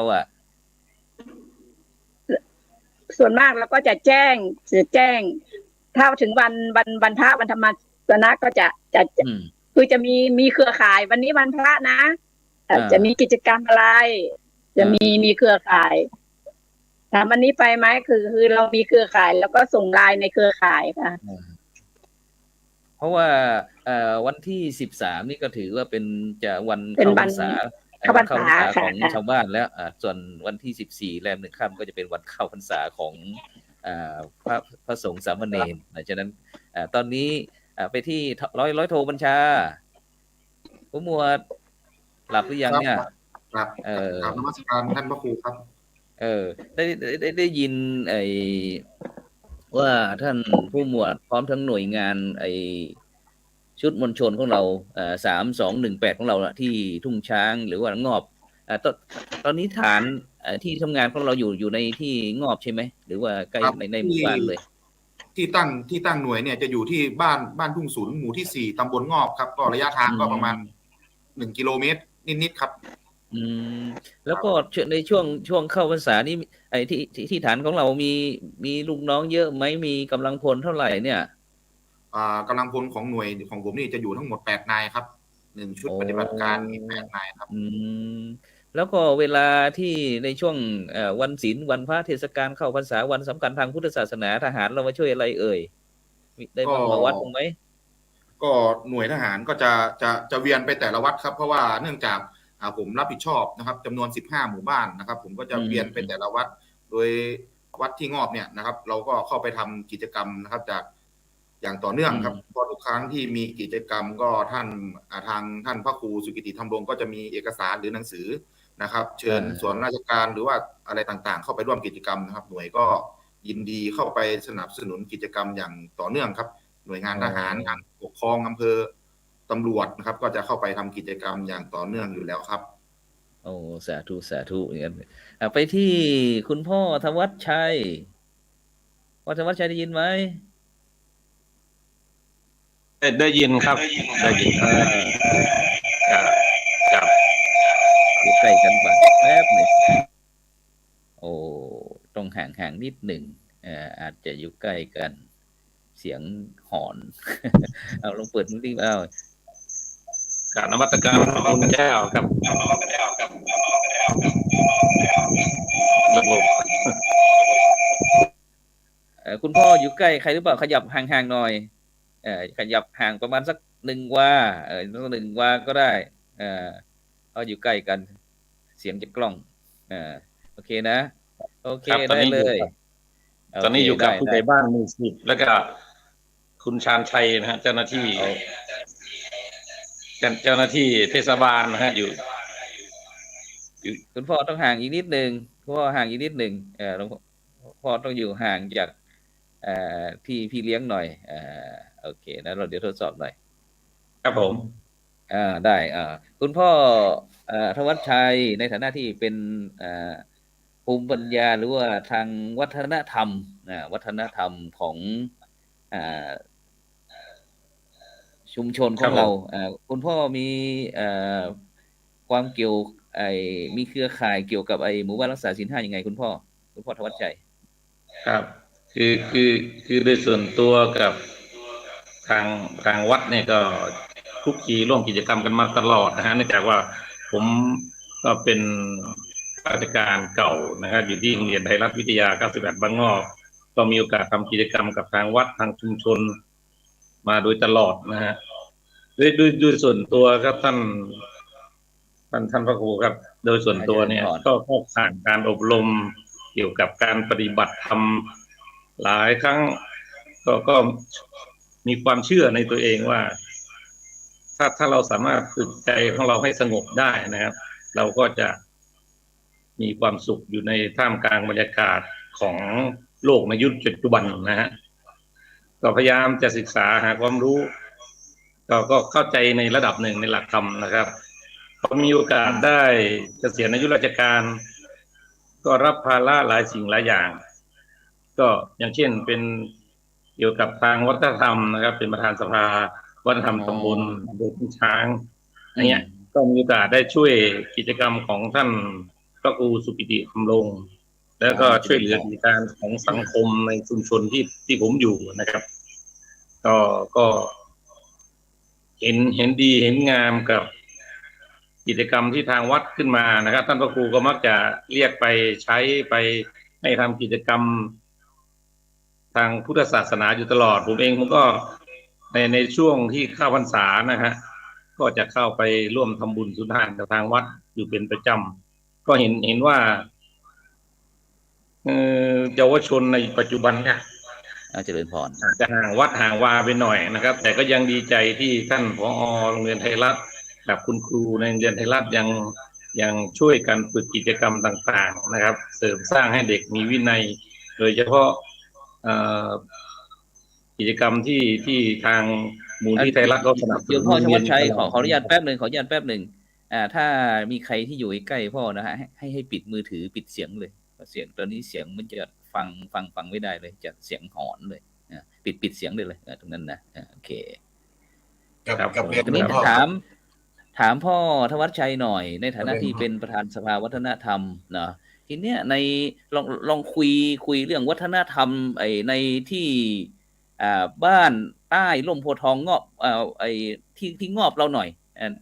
ส่วนมากเราก็จะแจ้งถ้าถึงวันพระวันธรรมสนะก็จะคือจะมีเครือข่ายวันนี้วันพระนะจะมีกิจกรรมอะไรจะมีเครือข่ายถามวันนี้ไปไหมคือเรามีเครือข่ายแล้วก็ส่งไลน์ในเครือข่ายค่ะเพราะว่าวันที่13นี่ก็ถือว่าเป็นจะวันเข้าพรรษาของชาวบ้านแล้วส่วนวันที่14แรม1 ค่ำก็จะเป็นวันเข้าพรรษาของพระสงฆ์สามเณรฉะนั้นตอนนี้ไปที่ร้อยโทบัญชาผู้หมวดหลับหรือยังเนี่ยครับนมัสการท่านพระครูครับได้ยินว่าท่านผู้หมวดพร้อมทั้งหน่วยงานชุดมวลชนของเรา3218ของเราที่ทุ่งช้างหรือว่างอบตอนนี้ฐานที่ทำงานของเราอยู่ในที่งอบใช่ไหมหรือว่าใกล้ในหมู่บ้านเลยที่ตั้งหน่วยเนี่ยจะอยู่ที่บ้านทุ่งศูนย์หมู่ที่4ตำบลงอบครับก็ระยะทางก็ประมาณ1 กิโลเมตรนิดๆครับแล้วก็ในช่วงเข้าพรรษานี่ที่ฐานของเรามีลูกน้องเยอะไหมมีกำลังพลเท่าไหร่เนี่ยกำลังพลของหน่วยของผมนี่จะอยู่ทั้งหมด8 นายครับ1 ชุดปฏิบัติการมี8 นายครับแล้วก็เวลาที่ในช่วงวันศีลวันพระเทศกาลเข้าพรรษาวันสำคัญทางพุทธศาสนาทหารเรามาช่วยอะไรเอ่ยได้มาวัดไหมก็หน่วยทหารก็จะเวียนไปแต่ละวัดครับเพราะว่าเนื่องจากผมรับผิดชอบนะครับจำนวน15 หมู่บ้านนะครับผมก็จะเวียนไปแต่ละวัดโดยวัดที่งอบเนี่ยนะครับเราก็เข้าไปทำกิจกรรมนะครับจากอย่างต่อเนื่องครับเพราะทุกครั้งที่มีกิจกรรมก็ทางท่านพระครูสุกิติธรรมรงก็จะมีเอกสารหรือหนังสือนะครับเชิญส่วนราชการหรือว่าอะไรต่างๆเข้าไปร่วมกิจกรรมนะครับหน่วยก็ยินดีเข้าไปสนับสนุนกิจกรรมอย่างต่อเนื่องครับหน่วยงานทหารงานปกครองอำเภอตำรวจนะครับก็จะเข้าไปทำกิจกรรมอย่างต่อเนื่องอยู่แล้วครับโอ้สาธุอย่างนั้นไปที่คุณพ่อธวัชชัยพ่อธวัชชัยได้ยินไหมได้ยินครับได้ยินครับอยู่ใกล้กันบ้างแป๊บนึงโอ้ต้องห่างนิดหนึ่งอาจจะอยู่ใกล้กันเสียงหอนเอาลองเปิดมือถือเอากราบนมัสการพระคุณเจ้าครับคุณพ่ออยู่ใกล้ใครหรือเปล่าขยับห่างๆหน่อยขยับห่างประมาณสัก1 วา1 วาก็ได้เขาอยู่ใกล้กันเสียงจะกล้องโอเคนะโอเคได้เลยตอนนี้อยู่กับผู้ใหญ่บ้านหมู่10แล้วก็คุณชาญชัยนะฮะเจ้าหน้าที่เทศบาลนะฮะอยู่คุณพ่อต้องห่างอีกนิดนึงพ่อห่างอีกนิดนึงพ่อต้องอยู่ห่างจากพี่เลี้ยงหน่อยโอเคนะเราเดี๋ยวทดสอบหน่อยครับผม ได้คุณพ่อธวัชชัยในฐานะที่เป็นภูมิปัญญาหรือว่าทางวัฒนธรรมของชุมชนของเราคุณพ่อมีความเกี่ยวมีเครือข่ายเกี่ยวกับหมู่บ้านรักษาศีล 5ยังไงคุณพ่อธวัชชัยครับคือโดยส่วนตัวกับทางวัดเนี่ยก็คุกคีร่วมกิจกรรมกันมาตลอดนะฮะเนื่องจากว่าผมก็เป็นราชการเก่านะครับอยู่ที่โรงเรียนไทยรัฐวิทยา98บางงอกก็มีโอกาสทำกิจกรรมกับทางวัดทางชุมชนมาโดยตลอดนะฮะด้วยส่วนตัวครับท่านพระครูครับโดยส่วนตัวเนี่ยก็ผ่านการอบรมเกี่ยวกับการปฏิบัติธรรมหลายครั้งก็มีความเชื่อในตัวเองว่าถ้าเราสามารถฝึกใจของเราให้สงบได้นะครับเราก็จะมีความสุขอยู่ในท่ามกลางบรรยากาศของโลกในยุคปัจจุบันนะฮะก็พยายามจะศึกษาหาความรู้ก็เข้าใจในระดับหนึ่งในหลักธรรมนะครับพอมีโอกาสได้เกษียณอายุราชการก็รับภาระหลายสิ่งหลายอย่างก็อย่างเช่นเป็นเกี่ยวกับทางวัฒนธรรมนะครับเป็นประธานสภาวัฒนธรรมตำบลโดยคุณช้างเนี่ยก็มีโอกาสได้ช่วยกิจกรรมของท่านพระครูสุกิติธรรมรงค์แล้วก็ช่วยเหลือกิจการของสังคมในชุมชนที่ผมอยู่นะครับก็เห็นดีเห็นงามกับกิจกรรมที่ทางวัดขึ้นมานะครับท่านพระครูก็มักจะเรียกไปใช้ไปให้ทำกิจกรรมทางพุทธศาสนาอยู่ตลอดผมเองผมก็ในช่วงที่เข้าพรรษานะฮะก็จะเข้าไปร่วมทำบุญสุนทานกับทางวัดอยู่เป็นประจำก็เห็นว่าเยาวชนในปัจจุบันเนี่ยเจริญพรจะห่างวัดห่างวาไปหน่อยนะครับแต่ก็ยังดีใจที่ท่านผอ.โรงเรียนไทยรัฐกับคุณครูในโรงเรียนไทยรัฐยังช่วยกันฝึกกิจกรรมต่างๆนะครับเสริมสร้างให้เด็กมีวินัยโดยเฉพาะกิจกรรมที่ทางมูลที่ไทยรัฐก็สนับสนุนพ่อธวัชชัยขออนุญาตแป๊บหนึ่งถ้ามีใครที่อยู่ใกล้พ่อนะฮะให้ปิดมือถือปิดเสียงเลยเสียงตอนนี้เสียงมันจะฟังไม่ได้เลยจะเสียงหอนเลยปิดเสียงเลยตรงนั้นนะโอเคกับเรียนนี้ถามพ่อธวัชชัยหน่อยในฐานะที่เป็นประธานสภาวัฒนธรรมนะทีเนี้ยในลองคุยเรื่องวัฒนธรรมในที่บ้านใต้ร่มโพธิ์ทองงอบที่งอบเราหน่อย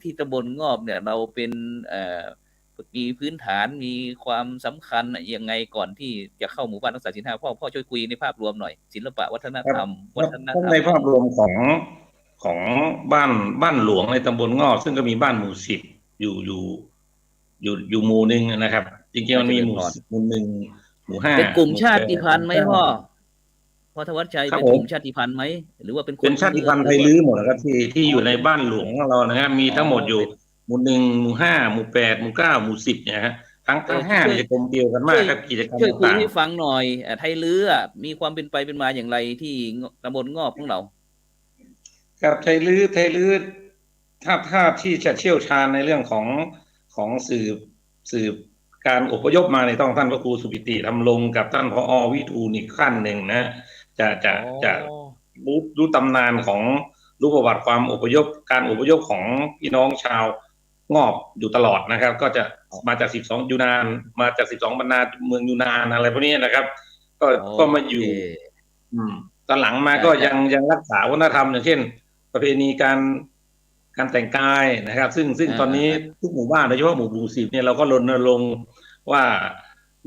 ที่ตำบลงอบเนี่ยเราเป็นมีพื้นฐานมีความสำคัญยังไงก่อนที่จะเข้าหมู่บ้านรักษาศีล 5พ่อช่วยคุยในภาพรวมหน่อยศิลปะวัฒนธรรมในภาพรวมของบ้านหลวงในตำบลงอบซึ่งก็มีบ้านหมู่10อยู่หมู่นึงนะครับจริงๆมันมีหมู่1หมู่5เป็นกลุ่มชาติพันธุ์ไหมพ่อธวัชชัยเป็นกลุ่มชาติพันธุ์ไหมหรือว่าเป็นชาติพันธุ์ไทยลื้อหมดครับที่อยู่ในบ้านหลวงของเรานะครับมีทั้งหมดอยู่หมู่1หมู่5หมู่8หมู่9หมู่10เนี่ยฮะทั้ง5เนี่ยจะกลมเกลียวกันมากครับกิจกรรมช่วยคุยให้ฟังหน่อยไทยลื้อมีความเป็นไปเป็นมาอย่างไรที่ตำบลงอบของเราครับไทยลื้อถ้าที่จะเชี่ยวชาญในเรื่องของสืบการอพยพมาในต้องท่านพระครูสุกิติธรรมรงค์กับท่านผอ.วิทูลอีกขั้นหนึ่งนะจะรู้ตำนานของรู้ประวัติความอพยพการอพยพของพี่น้องชาวงอบอยู่ตลอดนะครับก็จะมาจาก12ยูนานมาจาก12บรรณาเมืองยูนานอะไรพวกนี้นะครับก็มาอยู่ตอนหลังมาก็ยังรักษาวัฒนธรรมอย่างเช่นประเพณีการแต่งกายนะครับซึ่งตอนนี้ทุกหมู่บ้านโดยเฉพาะหมู่10เนี่ยเราก็รณรงค์ว่า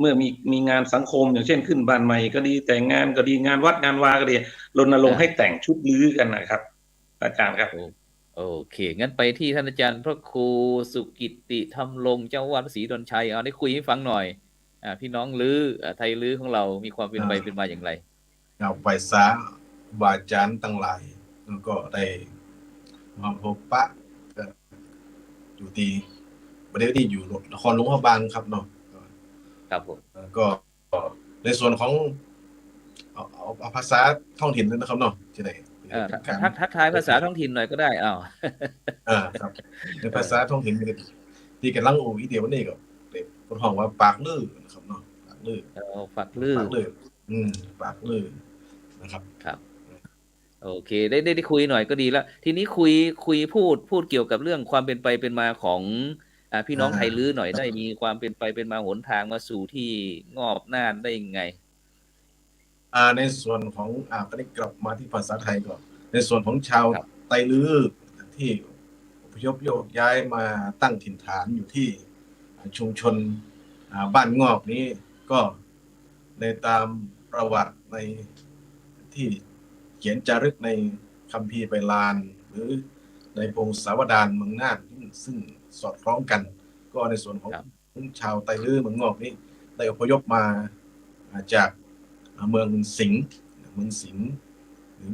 เมื่อมีงานสังคมอย่างเช่นขึ้นบ้านใหม่ก็ดีแต่งงานก็ดีงานวัดงานวาก็ดีรณรงค์ให้แต่งชุดลื้อกันนะครับอาจารย์ครับโอเคงั้นไปที่ท่านอาจารย์พระครูสุกิติธรรมรงค์เจ้าวัดศรีดอนชัยเอาได้คุยให้ฟังหน่อยพี่น้องลื้อไทยลื้อของเรามีความเป็นไปเป็นมาอย่างไรเอาไปซะบาจารย์ตั้งหลายก็ได้มาพบปะอยู่ที่ประเทศที่อยู่นครหลวงพระบางครับเนาะครับผมก็ในส่วนของเอาภาษาท้องถิ่นเลยนะครับเนาะจะได้ไป ทักทายภาษาท้องถิ่นหน่อยก็ได้อ้าวครับในภาษาท้องถิ่นที่กันลังโอ้อีเดียวนี่ก็เด็กคนห้องว่าปากลื่นนะครับเนาะปากลื่นปากลื่นปากลื่นนะครับครับโอเคได้คุยหน่อยก็ดีแล้วทีนี้คุยพูดเกี่ยวกับเรื่องความเป็นไปเป็นมาของพี่น้องไทยลื้อหน่อยได้มีความเป็นไปเป็นมาหนทางมาสู่ที่งอบน่านได้ยังไงในส่วนของก็ได้กลับมาที่ภาษาไทยก่อนในส่วนของชาวไทยลื้อที่อพยพโยกย้ายมาตั้งถิ่นฐานอยู่ที่ชุมชนบ้านงอบนี้ก็ในตามประวัติในที่เขียนจารึกในคัมภีร์ใบลานหรือในพงศาวดารเมืองน่านซึ่งสอดคล้องกันก็ในส่วนของชาวไทยลื้อเมืองงอบนี้ได้อพยพมาจากเมืองสิงห์หรือเ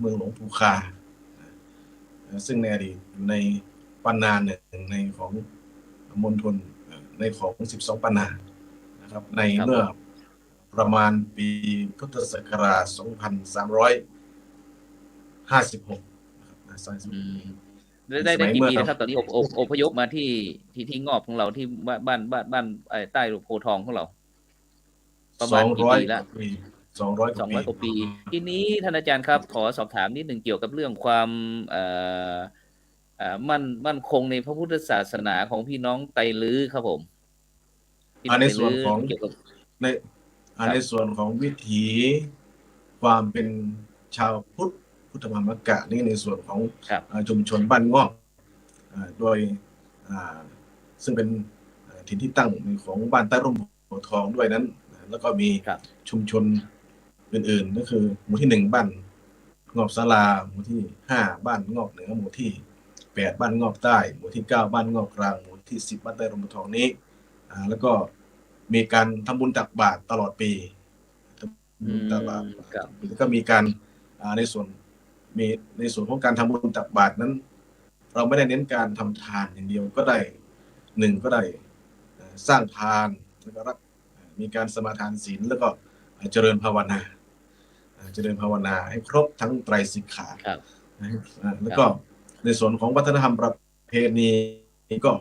มืองหลวงปู่คาซึ่งในอดีตอยู่ในปันนาหนึ่งในของมณฑลในของ12ปันนานะครับในเมื่อประมาณปีพุทธศักราช2356ได้กี่ปีนะครับตอนนี้อพยพมาที่งอบของเราที่บ้านใต้โพทองของเราประมาณกี่ปีแล้ว200 กว่าปีทีนี้ท่านอาจารย์ครับขอสอบถามนิดหนึ่งเกี่ยวกับเรื่องความมั่นคงในพระพุทธศาสนาของพี่น้องไตลื้อครับผมในส่วนของในส่วนของวิถีความเป็นชาวพุทธมามกะนี่ในส่วนของชุมชนบ้านงอกโดยซึ่งเป็นถิ่นที่ตั้งของบ้านใต้ร่มโพทองด้วยนั้นแล้วก็มีชุมชนอื่นๆก็คือหมู่ที่1บ้านงอบศาลาหมู่ที่5บ้านงอบเหนือหมู่ที่8บ้านงอบใต้หมู่ที่9บ้านงอบกลางหมู่ที่10บ้านใต้ร่มโพทองนี้แล้วก็มีการทำบุญตักบาตรตลอดปีแล้วก็มีการในส่วนของการทำบุญตักบาตรนั้นเราไม่ได้เน้นการทำทานอย่างเดียวก็ได้ก็ได้สร้างทานแล้วก็มีการสมาทานศีลแล้วก็เจริญภาวนาให้ครบทั้งไตรสิกขาแล้วก็ในส่วนของวัฒนธรรมประเพณีก็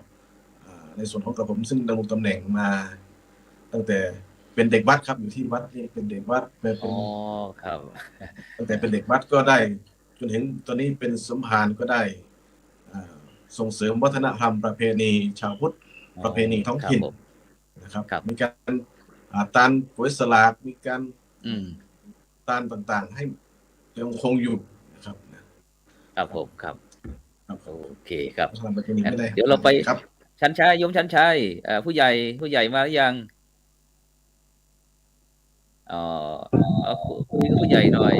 ในส่วนของกระผมซึ่งดำรงตำแหน่งมาตั้งแต่เป็นเด็กวัดครับอยู่ที่วัดนี่เป็นเด็กวัดเป็นครับตั้งแต่เป็นเด็กวัดก็ได้จนถึงตอนนี้เป็นสมภารก็ได้ส่งเสริมวัฒนธรรมประเพณีชาวพุทธประเพณีท้องถิ่นนะครับมีการตานก๋วยสลากมีการตานต่างๆให้ยังคงอยู่นะครับผมครับโอเคครับเดี๋ยวเราไปชันชัยยมชันชัยผู้ใหญ่มาหรือยังคุยกับผู้ใหญ่หน่อย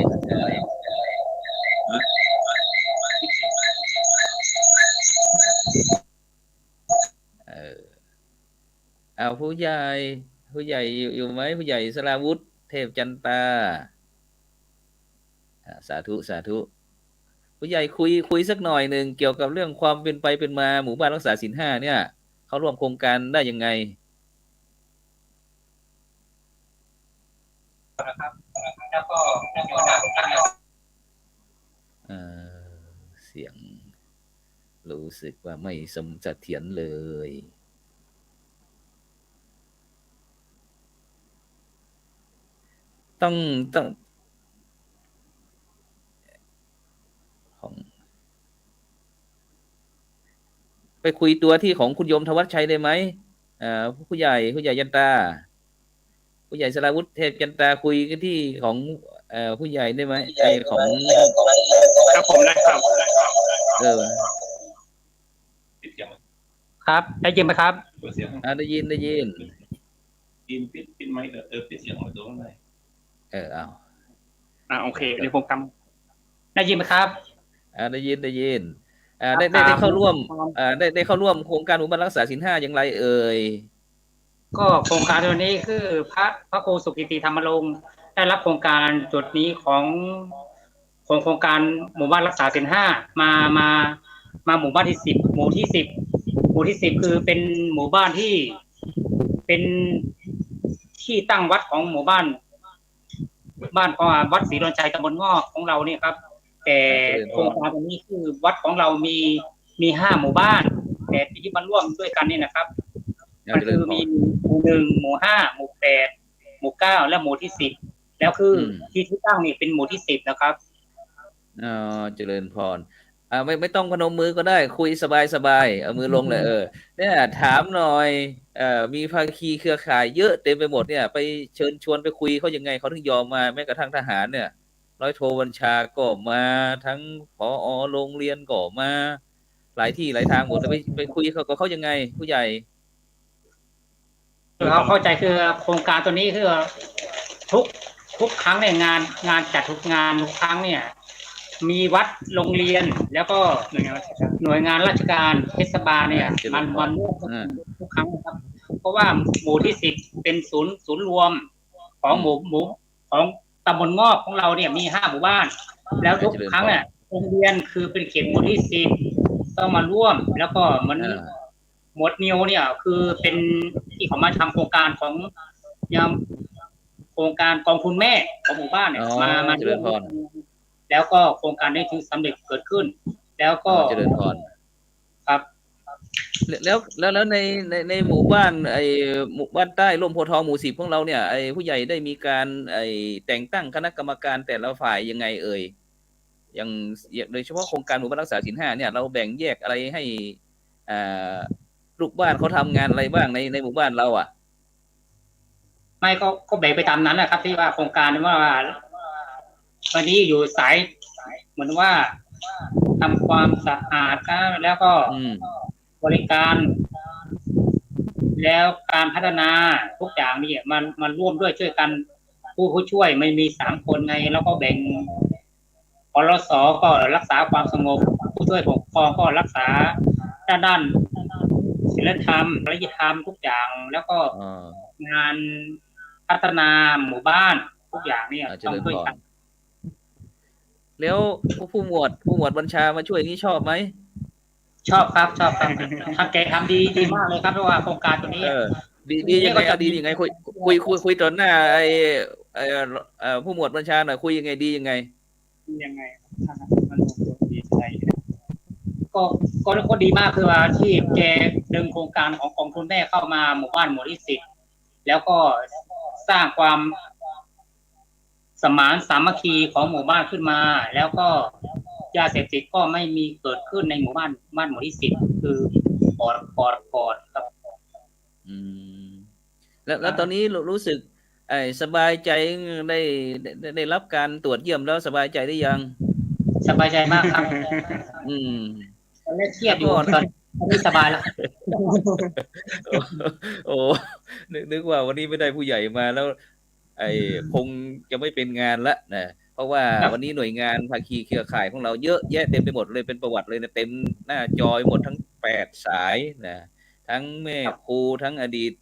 ผู้ใหญ่อยู่ไหมผู้ใหญ่สราวุธเทพจันตาสาธุผู้ใหญ่คุยสักหน่อยหนึ่งเกี่ยวกับเรื่องความเป็นไปเป็นมาหมู่บ้านรักษาศีล5เนี่ยเขาร่วมโครงการได้ยังไงนะครับแล้วก็เสียงรู้สึกว่าไม่สมเสถียรเลยต้องไปคุยตัวที่ของคุณโยมธวัชชัยได้ไหมผู้ใหญ่ยันตาผู้ใหญ่สราวุธเทพจันตาคุยกันที่ของผู้ใหญ่ได้ไหมของครับผมนะครับครับได้ยินไหมครับได้ยินปิดไหมปิดเสียงมาตัวไหนโอเคเดี๋ยวผมได้ยินไหมครับได้ยินได้เข้าร่วมได้เข้าร่วมโครงการหมู่บ้านรักษาศีล5อย่างไรเอ่ยก็โครงการตัวนี้คือพระครูสุกิติธรรมรงค์ได้รับโครงการจุดนี้ของโครงการหมู่บ้านรักษาศีล5มาหมู่บ้านที่10หมู่ที่10คือเป็นหมู่บ้านที่เป็นที่ตั้งวัดของหมู่บ้านของวัดศรีดอนชัยตำบลงอกของเราเนี่ยครับ แต่โครงการตรงนี้คือวัดของเรามี5 หมู่บ้านแต่ที่มาร่วมด้วยกันนี่นะครับมันคือมีหมู่ 1 หมู่ 5 หมู่ 8 หมู่ 9 และหมู่ที่ 10แล้วคือที่ตั้งนี่เป็นหมู่ที่10นะครับเจริญพรไม่ต้องพนมมือก็ได้คุยสบายเอามือลงเลยเนี่ยถามหน่อยมีภาคีเครือข่ายเยอะเต็มไปหมดเนี่ยไปเชิญชวนไปคุยเขายังไงเขาถึงยอมมาแม้กระทั่งทหารเนี่ยร้อยโทบัญชาก็มาทั้งผอ.โรงเรียนก็มาหลายที่หลายทางหมดเลยไปคุยเขายังไงผู้ใหญ่เขาเข้าใจคือโครงการตัวนี้คือทุกครั้งเนี่ยงานจัดทุกงานทุกครั้งเนี่ยมีวัดโรงเรียนแล้วก็หน่วยงานราชการเทศบาลเนี่ยมันร่วมทุกครั้งนะครับเพราะว่าหมู่ที่10เป็นศูนย์รวมของหมู่ของตำบลงอบของเราเนี่ยมี5 หมู่บ้านแล้วทุกครั้งเนี่ยโรงเรียนคือเป็นเขตหมู่ที่10ต้องมาร่วมแล้วก็มันหมวดนิวเนี่ยคือเป็นที่เขามาทำโครงการของยังโครงการกองทุนแม่ของหมู่บ้านเนี่ยมาร่วมแล้วก็โครงการนี้คือสำเร็จเกิดขึ้นแล้วก็เจริญพรครับแล้วในหมู่บ้านหมู่บ้านใต้ร่มโพธิ์ทองหมู่10ของเราเนี่ยผู้ใหญ่ได้มีการแต่งตั้งคณะกรรมการแต่ละฝ่ายยังไงอย่างโดยเฉพาะโครงการหมู่บ้านรักษาศีล 5เนี่ยเราแบ่งแยกอะไรให้ลูกบ้านเขาทำงานอะไรบ้างในหมู่บ้านเราไม่ก็แบ่งไปตามนั้นแหละครับที่ว่าโครงการว่าวันนี้อยู่สายเหมือนว่าทำความสะอาดแล้วก็บริการแล้วการพัฒนาทุกอย่างนี่มันร่วมด้วยช่วยกันผู้ช่วยไม่มี3 คนไงแล้วก็แบ่งปลส.ก็รักษาความสงบผู้ช่วยปกครองก็รักษาด้านศีลธรรมจริยธรรมทุกอย่างแล้วก็งานพัฒนาหมู่บ้านทุกอย่างเนี่ยต้องช่วยกันแล้วผู้หมวดบัญชามาช่วยนี่ชอบไหมชอบครับทำแกทำดีมากเลยครับเพราะว่าโครงการตัวนี้ดียังไงดียังไงคุยตอนหน้าผู้หมวดบัญชาหน่อยคุยยังไงดียังไงมันดีใจก็ดีมากคือว่าที่แกดึงโครงการของกองทุนแม่เข้ามาหมู่บ้านหมู่ที่10แล้วก็สร้างความสมานสามัคคีของหมู่บ้านขึ้นมาแล้วก็ยาเสพติดก็ไม่มีเกิดขึ้นในหมู่บ้านหมู่ที่10คือปลอดครับแล้วตอนนี้รู้สึกสบายใจได้รับการตรวจเยี่ยมแล้วสบายใจได้ยังสบายใจมากครับตอนแรกเครียดอยู่ตอนนี้สบายแล้วโอ้นึกว่าวันนี้ไม่ได้ผู้ใหญ่มาแล้วคงจะไม่เป็นงานละนะเพราะว่าวันนี้หน่วยงานภาคีเครือข่ายของเราเยอะแยะเต็มไปหมดเลยเป็นประวัติเลยนะเต็มหน้าจอหมดทั้ง8 สายนะทั้งแม่ครูทั้งอดีต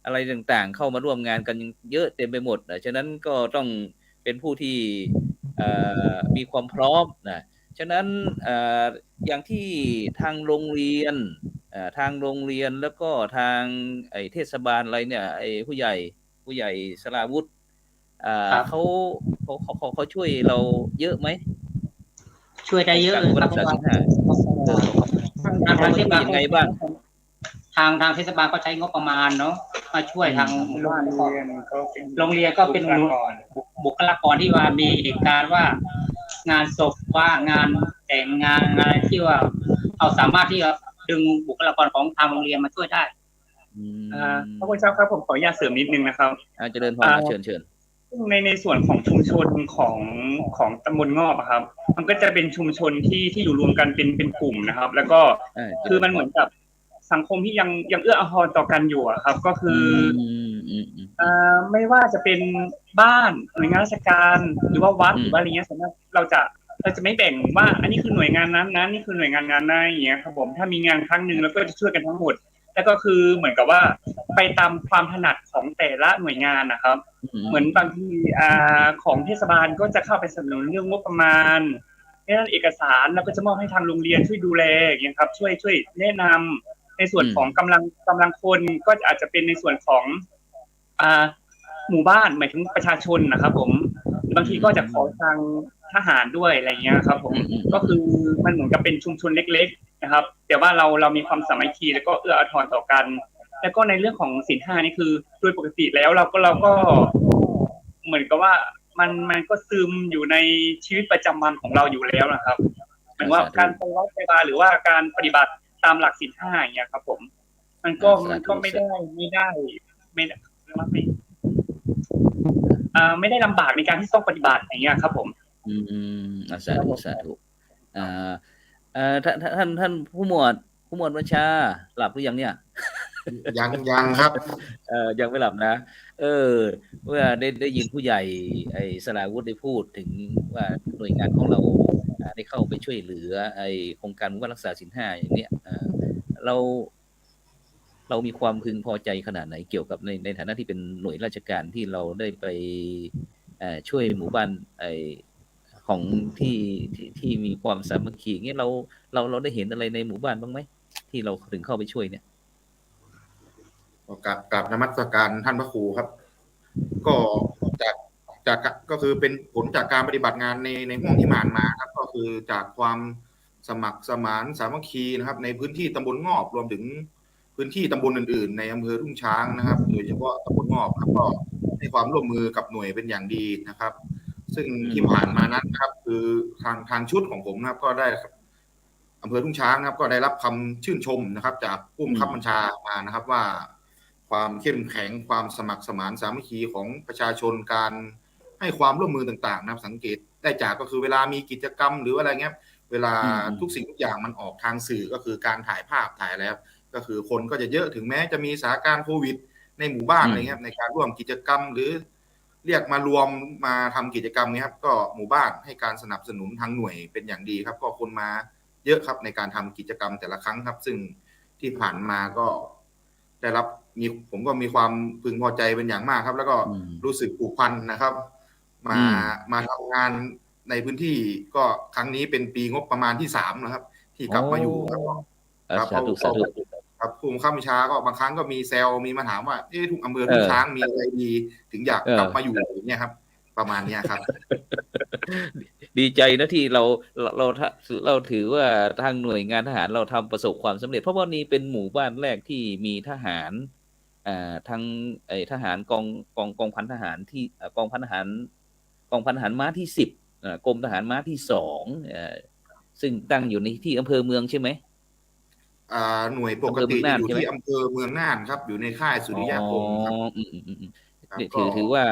อะไรต่างๆเข้ามาร่วมงานกันเยอะเต็มไปหมดนะฉะนั้นก็ต้องเป็นผู้ที่มีความพร้อมนะฉะนั้นอย่างที่ทางโรงเรียนแล้วก็ทางเทศบาลอะไรเนี่ยผู้ใหญ่สราวุฒิเขาช่วยเราเยอะไหมช่วยได้เยอะเลยครับทางเทศบาลยังไงบ้างทางเทศบาลก็ใช้งบประมาณเนาะมาช่วยทางโรงเรียนก็เป็นบุคลากรที่ว่ามีเหตุการณ์ว่างานศพว่างานแต่งงานอะไรที่ว่าเอาสามารถที่จะดึงบุคลากรของทางโรงเรียนมาช่วยได้พระคุณเจ้าครับผมขออนุญาตเสริมนิดนึงนะครับเจริญพรเชิญในส่วนของชุมชนของตำบลงอบครับมันก็จะเป็นชุมชนที่อยู่รวมกันเป็นกลุ่มนะครับแล้วก็คือมันเหมือนกับสังคมที่ยังเอื้ออาทรต่อกันอยู่ครับก็คือไม่ว่าจะเป็นบ้านหน่วยงานราชการหรือว่าวัดหรือว่าอะไรเงี้ยสำหรับเราจะไม่แบ่งว่าอันนี้คือหน่วยงานนั้นนี่คือหน่วยงานนั้นอย่างเงี้ยครับผมถ้ามีงานครั้งนึงแล้วก็จะช่วยกันทั้งหมดแล้วก็คือเหมือนกับว่าไปตามความถนัดของแต่ละหน่วยงานนะครับเหมือนบางทีของเทศบาลก็จะเข้าไปสนับสนุนเรื่องงบประมาณในด้านเอกสารแล้วก็จะมอบให้ทางโรงเรียนช่วยดูแลอย่างเงี้ยครับช่วยแนะนำในส่วนของกำลังคนก็อาจจะเป็นในส่วนของหมู่บ้านหมายถึงประชาชนนะครับผมบางทีก็จะขอทาง ทหารด้วยอะไรเงี้ยครับผมก็คือมันเหมือนกับเป็นชุมชนเล็กๆนะครับแต่ว่าเรามีความสามัคคีแล้วก็เอื้ออาทรต่อกันแล้วก็ในเรื่องของศีล 5นี่คือโดยปกติแล้วเราก็เหมือนกับว่ามันก็ซึมอยู่ในชีวิตประจำวันของเราอยู่แล้วนะครับหมายว่าการปฏิบัติหรือว่าการปฏิบัติตามหลักศีล 5อย่างเงี้ยครับผมมันก็ไม่ได้ลำบากในการที่ต้องปฏิบัติอย่างเงี้ยครับผมสาธุท่านผู้หมวดวัชชาหลับหรือยังเนี่ยยังครับยังไม่หลับนะเมื่อได้ยินผู้ใหญ่ไอ้สราวุฒิได้พูดถึงว่าหน่วยงานของเราได้เข้าไปช่วยเหลือไอ้โครงการหมู่บ้านรักษาศีล 5อย่างเนี้ยเรามีความพึงพอใจขนาดไหนเกี่ยวกับในฐานะที่เป็นหน่วยราชการที่เราได้ไปช่วยหมู่บ้านไอ้ของที่มีความสามัคคีอย่างเงี้ยเราได้เห็นอะไรในหมู่บ้านบ้างไหมที่เราถึงเข้าไปช่วยเนี่ยกราบนมัสการท่านพระครูครับก็ก็คือเป็นผลจากการปฏิบัติงานในห่วงที่ผ่านมาครับก็คือจากความสมัครสมานสามัคคีนะครับในพื้นที่ตำบลงอบรวมถึงพื้นที่ตำบลอื่นๆในอำเภอทุ่งช้างนะครับโดยเฉพาะตำบลงอบครับก็ให้ความร่วมมือกับหน่วยเป็นอย่างดีนะครับซึ่งที่ผ่านมานั้นครับคือทางชุดของผมนะครับก็ได้อำเภอทุ่งช้างนะครับก็ได้รับคำชื่นชมนะครับจากผู้บังคับบัญชามานะครับว่าความเข้มแข็งความสมัครสมานสามัคคีของประชาชนการให้ความร่วมมือต่างๆนะครับสังเกตได้จากก็คือเวลามีกิจกรรมหรืออะไรเงี้ยเวลาทุกสิ่งทุกอย่างมันออกทางสื่อก็คือการถ่ายภาพถ่ายแล้วก็คือคนก็จะเยอะถึงแม้จะมีสถานการณ์โควิดในหมู่บ้านอะไรเงี้ยในการร่วมกิจกรรมหรือเรียกมารวมมาทำกิจกรรมนี้ครับก็หมู่บ้านให้การสนับสนุนทางหน่วยเป็นอย่างดีครับก็คนมาเยอะครับในการทำกิจกรรมแต่ละครั้งครับซึ่งที่ผ่านมาก็ได้รับผมก็มีความพึงพอใจเป็นอย่างมากครับแล้วก็รู้สึกผูกพันนะครับมาทำงานในพื้นที่ก็ครั้งนี้เป็นปีงบประมาณที่3นะครับที่กลับมาอยู่ครับครับผู้บังคับบัญชาก็บางครั้งก็มีแซวมีมาถามว่าทุกอำเภอทุกช้างมีอะไรดีถึงอยากกลับมาอยู่เนี่ยครับประมาณนี้ครับดีใจนะที่เราถือว่าทางหน่วยงานทหารเราทำประสบความสำเร็จเพราะว่านี่เป็นหมู่บ้านแรกที่มีทหารทั้งทหารกองพันทหารที่กองพันทหารม้าที่10กรมทหารม้าที่2ซึ่งตั้งอยู่ในที่อำเภอเมืองใช่ไหมหน่วยปกติอยู่ที่อำเภอเมืองน่านครับอยู่ในค่ายสุริยะพงศ์ครับถือว่า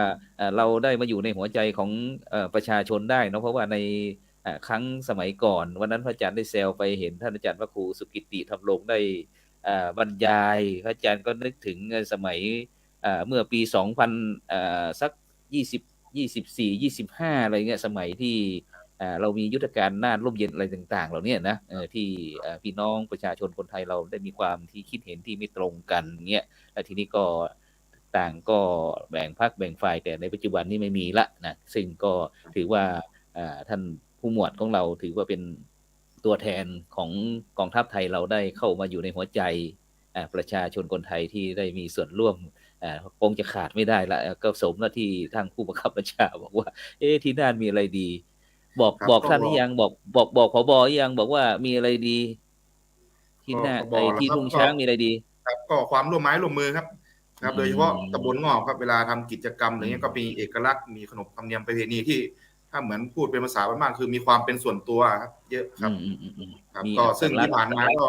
เราได้มาอยู่ในหัวใจของประชาชนได้เนาะเพราะว่าในครั้งสมัยก่อนวันนั้นพระอาจารย์ได้แซวไปเห็นท่านอาจารย์พระครูสุกิติธรรมรงค์ได้บรรยายพระอาจารย์ก็นึกถึงสมัยเมื่อปี2000สัก24-25อะไรเงี้ยสมัยที่เรามียุทธการน่านร่มเย็นอะไรต่างๆเหล่านี้นะที่พี่น้องประชาชนคนไทยเราได้มีความที่คิดเห็นที่ไม่ตรงกันเงี้ยแล้วทีนี้ก็ต่างก็แบ่งพรรคแบ่งฝ่ายแต่ในปัจจุบันนี้ไม่มีละนะซึ่งก็ถือว่าท่านผู้หมวดของเราถือว่าเป็นตัวแทนของกองทัพไทยเราได้เข้ามาอยู่ในหัวใจประชาชนคนไทยที่ได้มีส่วนร่วมคงจะขาดไม่ได้ละก็สมแล้วที่ทางผู้บังคับบัญชาบอกว่าที่น่านมีอะไรดีบอกท่านหรือยังบอกผบ.ยังบอกว่ามีอะไรดีที่น่านที่ทุ่งช้างมีอะไรดีครับก็ความร่วมไม้ร่วมมือครับโดยเฉพาะตำบลงอบครับเวลาทำกิจกรรมอะไรเงี้ยก็มีเอกลักษณ์มีขนบธรรมเนียมประเพณีที่ถ้าเหมือนพูดเป็นภาษาบ้านๆคือมีความเป็นส่วนตัวครับเยอะครับก็ซึ่งที่ผ่านมาก็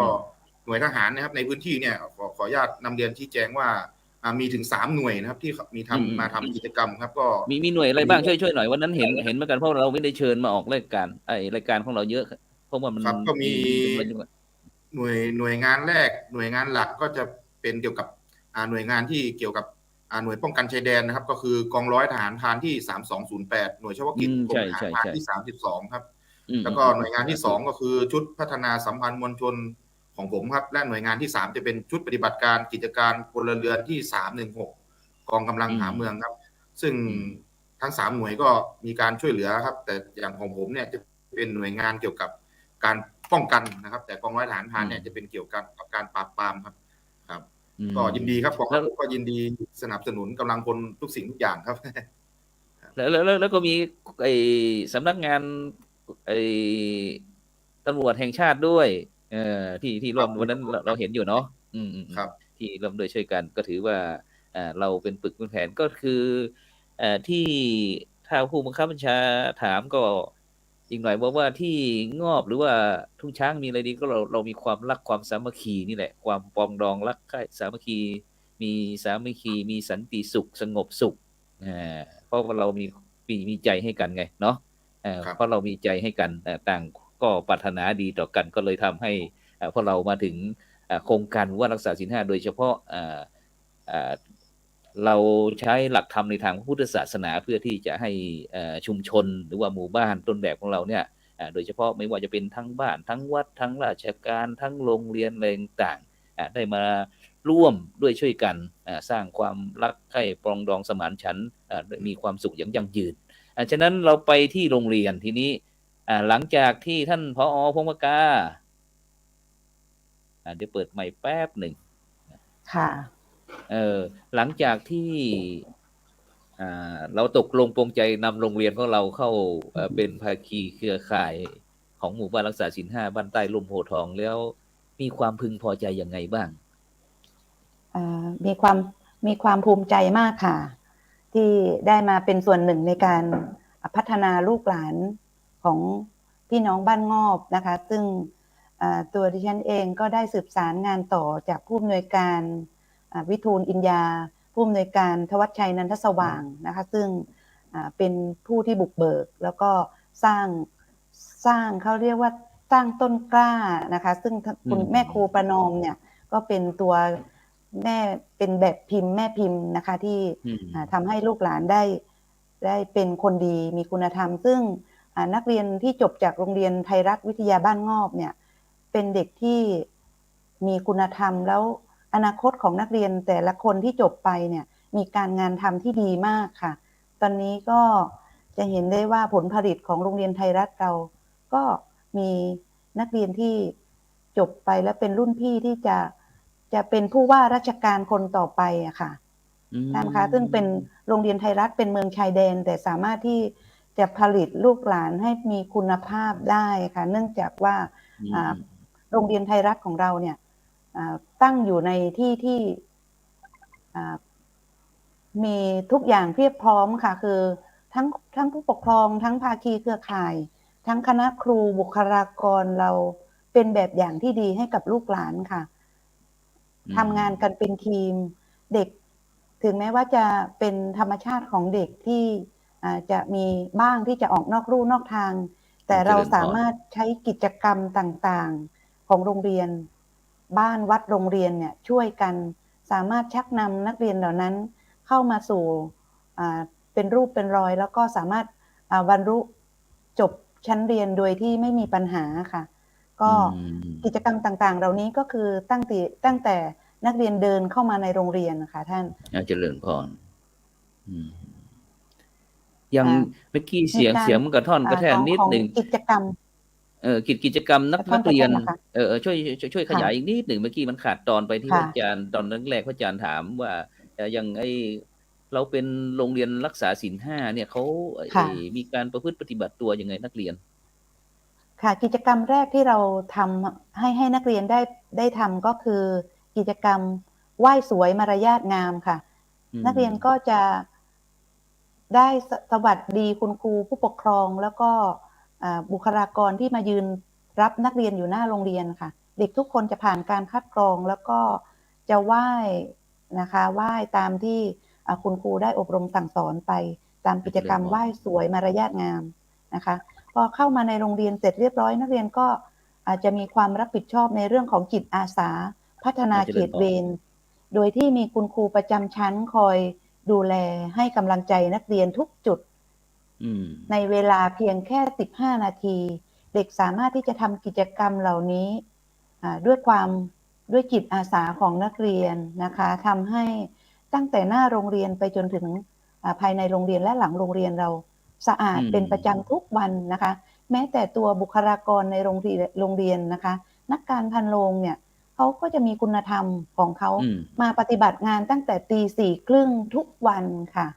หน่วยทหารนะครับในพื้นที่เนี่ยขออนุญาตนำเรียนชี้แจงว่ามีถึง3หน่วยนะครับที่มีมาทำกิจกรรมครับก็มีหน่วยอะไรบ้างช่วยหน่อยวันนั้นเห็นเหมือนกันเพราะเราไม่ได้เชิญมาออกรายการรายการของเราเยอะเพราะว่ามันก็มีหน่วยงานแรกหน่วยงานหลักก็จะเป็นเกี่ยวกับหน่วยงานที่เกี่ยวกับหน่วยป้องกันชายแดนนะครับก็คือกองร้อยทหารพรานที่3208หน่วยเฉพาะกิจกรมทหารพรานที่32ครับแล้วก็หน่วยงานที่2ก็คือชุดพัฒนาสัมพันธ์มวลชนของผมครับและหน่วยงานที่3จะเป็นชุดปฏิบัติการกิจการพลเรือนที่316กองกำลังหาเมืองครับซึ่งทั้ง3หน่วยก็มีการช่วยเหลือครับแต่อย่างของผมเนี่ยจะเป็นหน่วยงานเกี่ยวกับการป้องกันนะครับแต่กองร้อยทหารพรานเนี่ยจะเป็นเกี่ยวกับการปราบปรามครับก็ยินดีครับก็ยินดีสนับสนุนกำลังพลทุกสิ่งทุกอย่างครับ แล้วก็มีไอ้สำนักงานไอ้ตำรวจแห่งชาติด้วยที่ร่วมวันนั้นเราเห็นอยู่เนาะครับที่ร่วมด้วยช่วยกันก็ถือว่าเราเป็นปึกเป็นแผ่นก็คือที่ถ้าผู้บังคับบัญชาถามก็อีกหน่อยบอกว่าที่งอบหรือว่าทุ่งช้างมีอะไรดีก็เรามีความรักความสามัคคีนี่แหละความปองดองรักใคร่สามัคคีมีสามัคคีมีสันติสุขสงบสุขเพราะว่าเรามีใจให้กันไงเนาะเพราะเรามีใจให้กันต่างก็ปรารถนาดีต่อกันก็เลยทำให้พอเรามาถึงโครงการว่ารักษาศีล 5โดยเฉพาะเราใช้หลักธรรมในทางพุทธศาสนาเพื่อที่จะให้ชุมชนหรือว่าหมู่บ้านต้นแบบของเราเนี่ยโดยเฉพาะไม่ว่าจะเป็นทั้งบ้านทั้งวัดทั้งราชการทั้งโรงเรียนอะไรต่างๆได้มาร่วมด้วยช่วยกันสร้างความรักใคร่ปรองดองสมานฉันท์มีความสุขอย่างยั่งยืนฉะนั้นเราไปที่โรงเรียนทีนี้หลังจากที่ท่านผอ.พงศ์ปากกาเดี๋ยวเปิดไมค์แป๊บหนึ่งค่ะหลังจากที่เราตกลงปรงใจนำโรงเรียนของเราเข้าเป็นภาคีเครือข่ายของหมู่บ้านรักษาศีล 5บ้านใต้ร่มโพธิ์ทองแล้วมีความพึงพอใจยังไงบ้างมีความภูมิใจมากค่ะที่ได้มาเป็นส่วนหนึ่งในการพัฒนาลูกหลานของพี่น้องบ้านงอบนะคะซึ่งตัวดิฉันเองก็ได้สืบสารงานต่อจากผู้อำนวยการวิทูลอินยาผู้อำนวยการทวัชชัยนันทสว่างนะคะซึ่งเป็นผู้ที่บุกเบิกแล้วก็สร้างเขาเรียกว่าสร้างต้นกล้านะคะซึ่งคุณแม่ครูประนอมเนี่ยก็เป็นตัวแม่เป็นแบบพิมพ์แม่พิมพ์นะคะที่ทำให้ลูกหลานได้เป็นคนดีมีคุณธรรมซึ่งนักเรียนที่จบจากโรงเรียนไทยรัฐวิทยาบ้านงอบเนี่ยเป็นเด็กที่มีคุณธรรมแล้วอนาคตของนักเรียนแต่ละคนที่จบไปเนี่ยมีการงานทำที่ดีมากค่ะตอนนี้ก็จะเห็นได้ว่าผลผลิตของโรงเรียนไทยรัฐเราก็มีนักเรียนที่จบไปแล้วเป็นรุ่นพี่ที่จะเป็นผู้ว่าราชการคนต่อไปอะค่ะท่านคะซึ่งเป็นโรงเรียนไทยรัฐเป็นเมืองชายแดนแต่สามารถที่จะผลิตลูกหลานให้มีคุณภาพได้ค่ะเนื่องจากว่าโรงเรียนไทยรัฐของเราเนี่ยตั้งอยู่ในที่ที่มีทุกอย่างเพียบพร้อมค่ะคือทั้งผู้ปกครองทั้งภาคีเครือข่ายทั้งคณะครูบุคลากรเราเป็นแบบอย่างที่ดีให้กับลูกหลานค่ะทำงานกันเป็นทีมเด็กถึงแม้ว่าจะเป็นธรรมชาติของเด็กที่จะมีบ้างที่จะออกนอกลู่นอกทางแต่เราสามารถใช้กิจกรรมต่างๆของโรงเรียนบ้านวัดโรงเรียนเนี่ยช่วยกันสามารถชักนำนักเรียนเหล่านั้นเข้ามาสู่เป็นรูปเป็นรอยแล้วก็สามารถบรรลุจบชั้นเรียนโดยที่ไม่มีปัญหาค่ะก็กิจกรรมต่างๆเหล่านี้ก็คือตั้งแต่นักเรียนเดินเข้ามาในโรงเรียนนะคะท่านเจริญพรยังเมื่อกี้เสียงมันกระท่อนกระแท่นนิดหนึ่งกิจกรรมกิจกรรมนักเรียนช่วยขยายอีกนิดหนึ่งเมื่อกี้มันขาดตอนไปที่อาจารย์ตอนแรกอาจารย์ถามว่าอย่างเราเป็นโรงเรียนรักษาศีล 5เนี่ยเขามีการประพฤติปฏิบัติตัวยังไงนักเรียนค่ะกิจกรรมแรกที่เราทำให้นักเรียนได้ทำก็คือกิจกรรมไหว้สวยมารยาทงามค่ะนักเรียนก็จะได้สวัสดีคุณครูผู้ปกครองแล้วก็บุคลากรที่มายืนรับนักเรียนอยู่หน้าโรงเรียนค่ะเด็กทุกคนจะผ่านการคัดกรองแล้วก็จะไหว้นะคะไหว้ตามที่คุณครูได้อบรมสั่งสอนไปตามกิจกรรมไหว้สวยมารยาทงามนะคะพอเข้ามาในโรงเรียนเสร็จเรียบร้อยนักเรียนก็อาจจะมีความรับผิดชอบในเรื่องของจิตอาสาพัฒนาเขตเวรโดยที่มีคุณครูประจำชั้นคอยดูแลให้กำลังใจนักเรียนทุกจุดในเวลาเพียงแค่15นาทีเด็กสามารถที่จะทำกิจกรรมเหล่านี้ด้วยจิตอาสาของนักเรียนนะคะทำให้ตั้งแต่หน้าโรงเรียนไปจนถึงภายในโรงเรียนและหลังโรงเรียนเราสะอาดเป็นประจำทุกวันนะคะแม้แต่ตัวบุคลากรในโรงเรียนนะคะนักการพันโรงเนี่ยเขาก็จะมีคุณธรรมของเขามาปฏิบัติงานตั้งแต่ตี 4:30ทุกวันค่ะ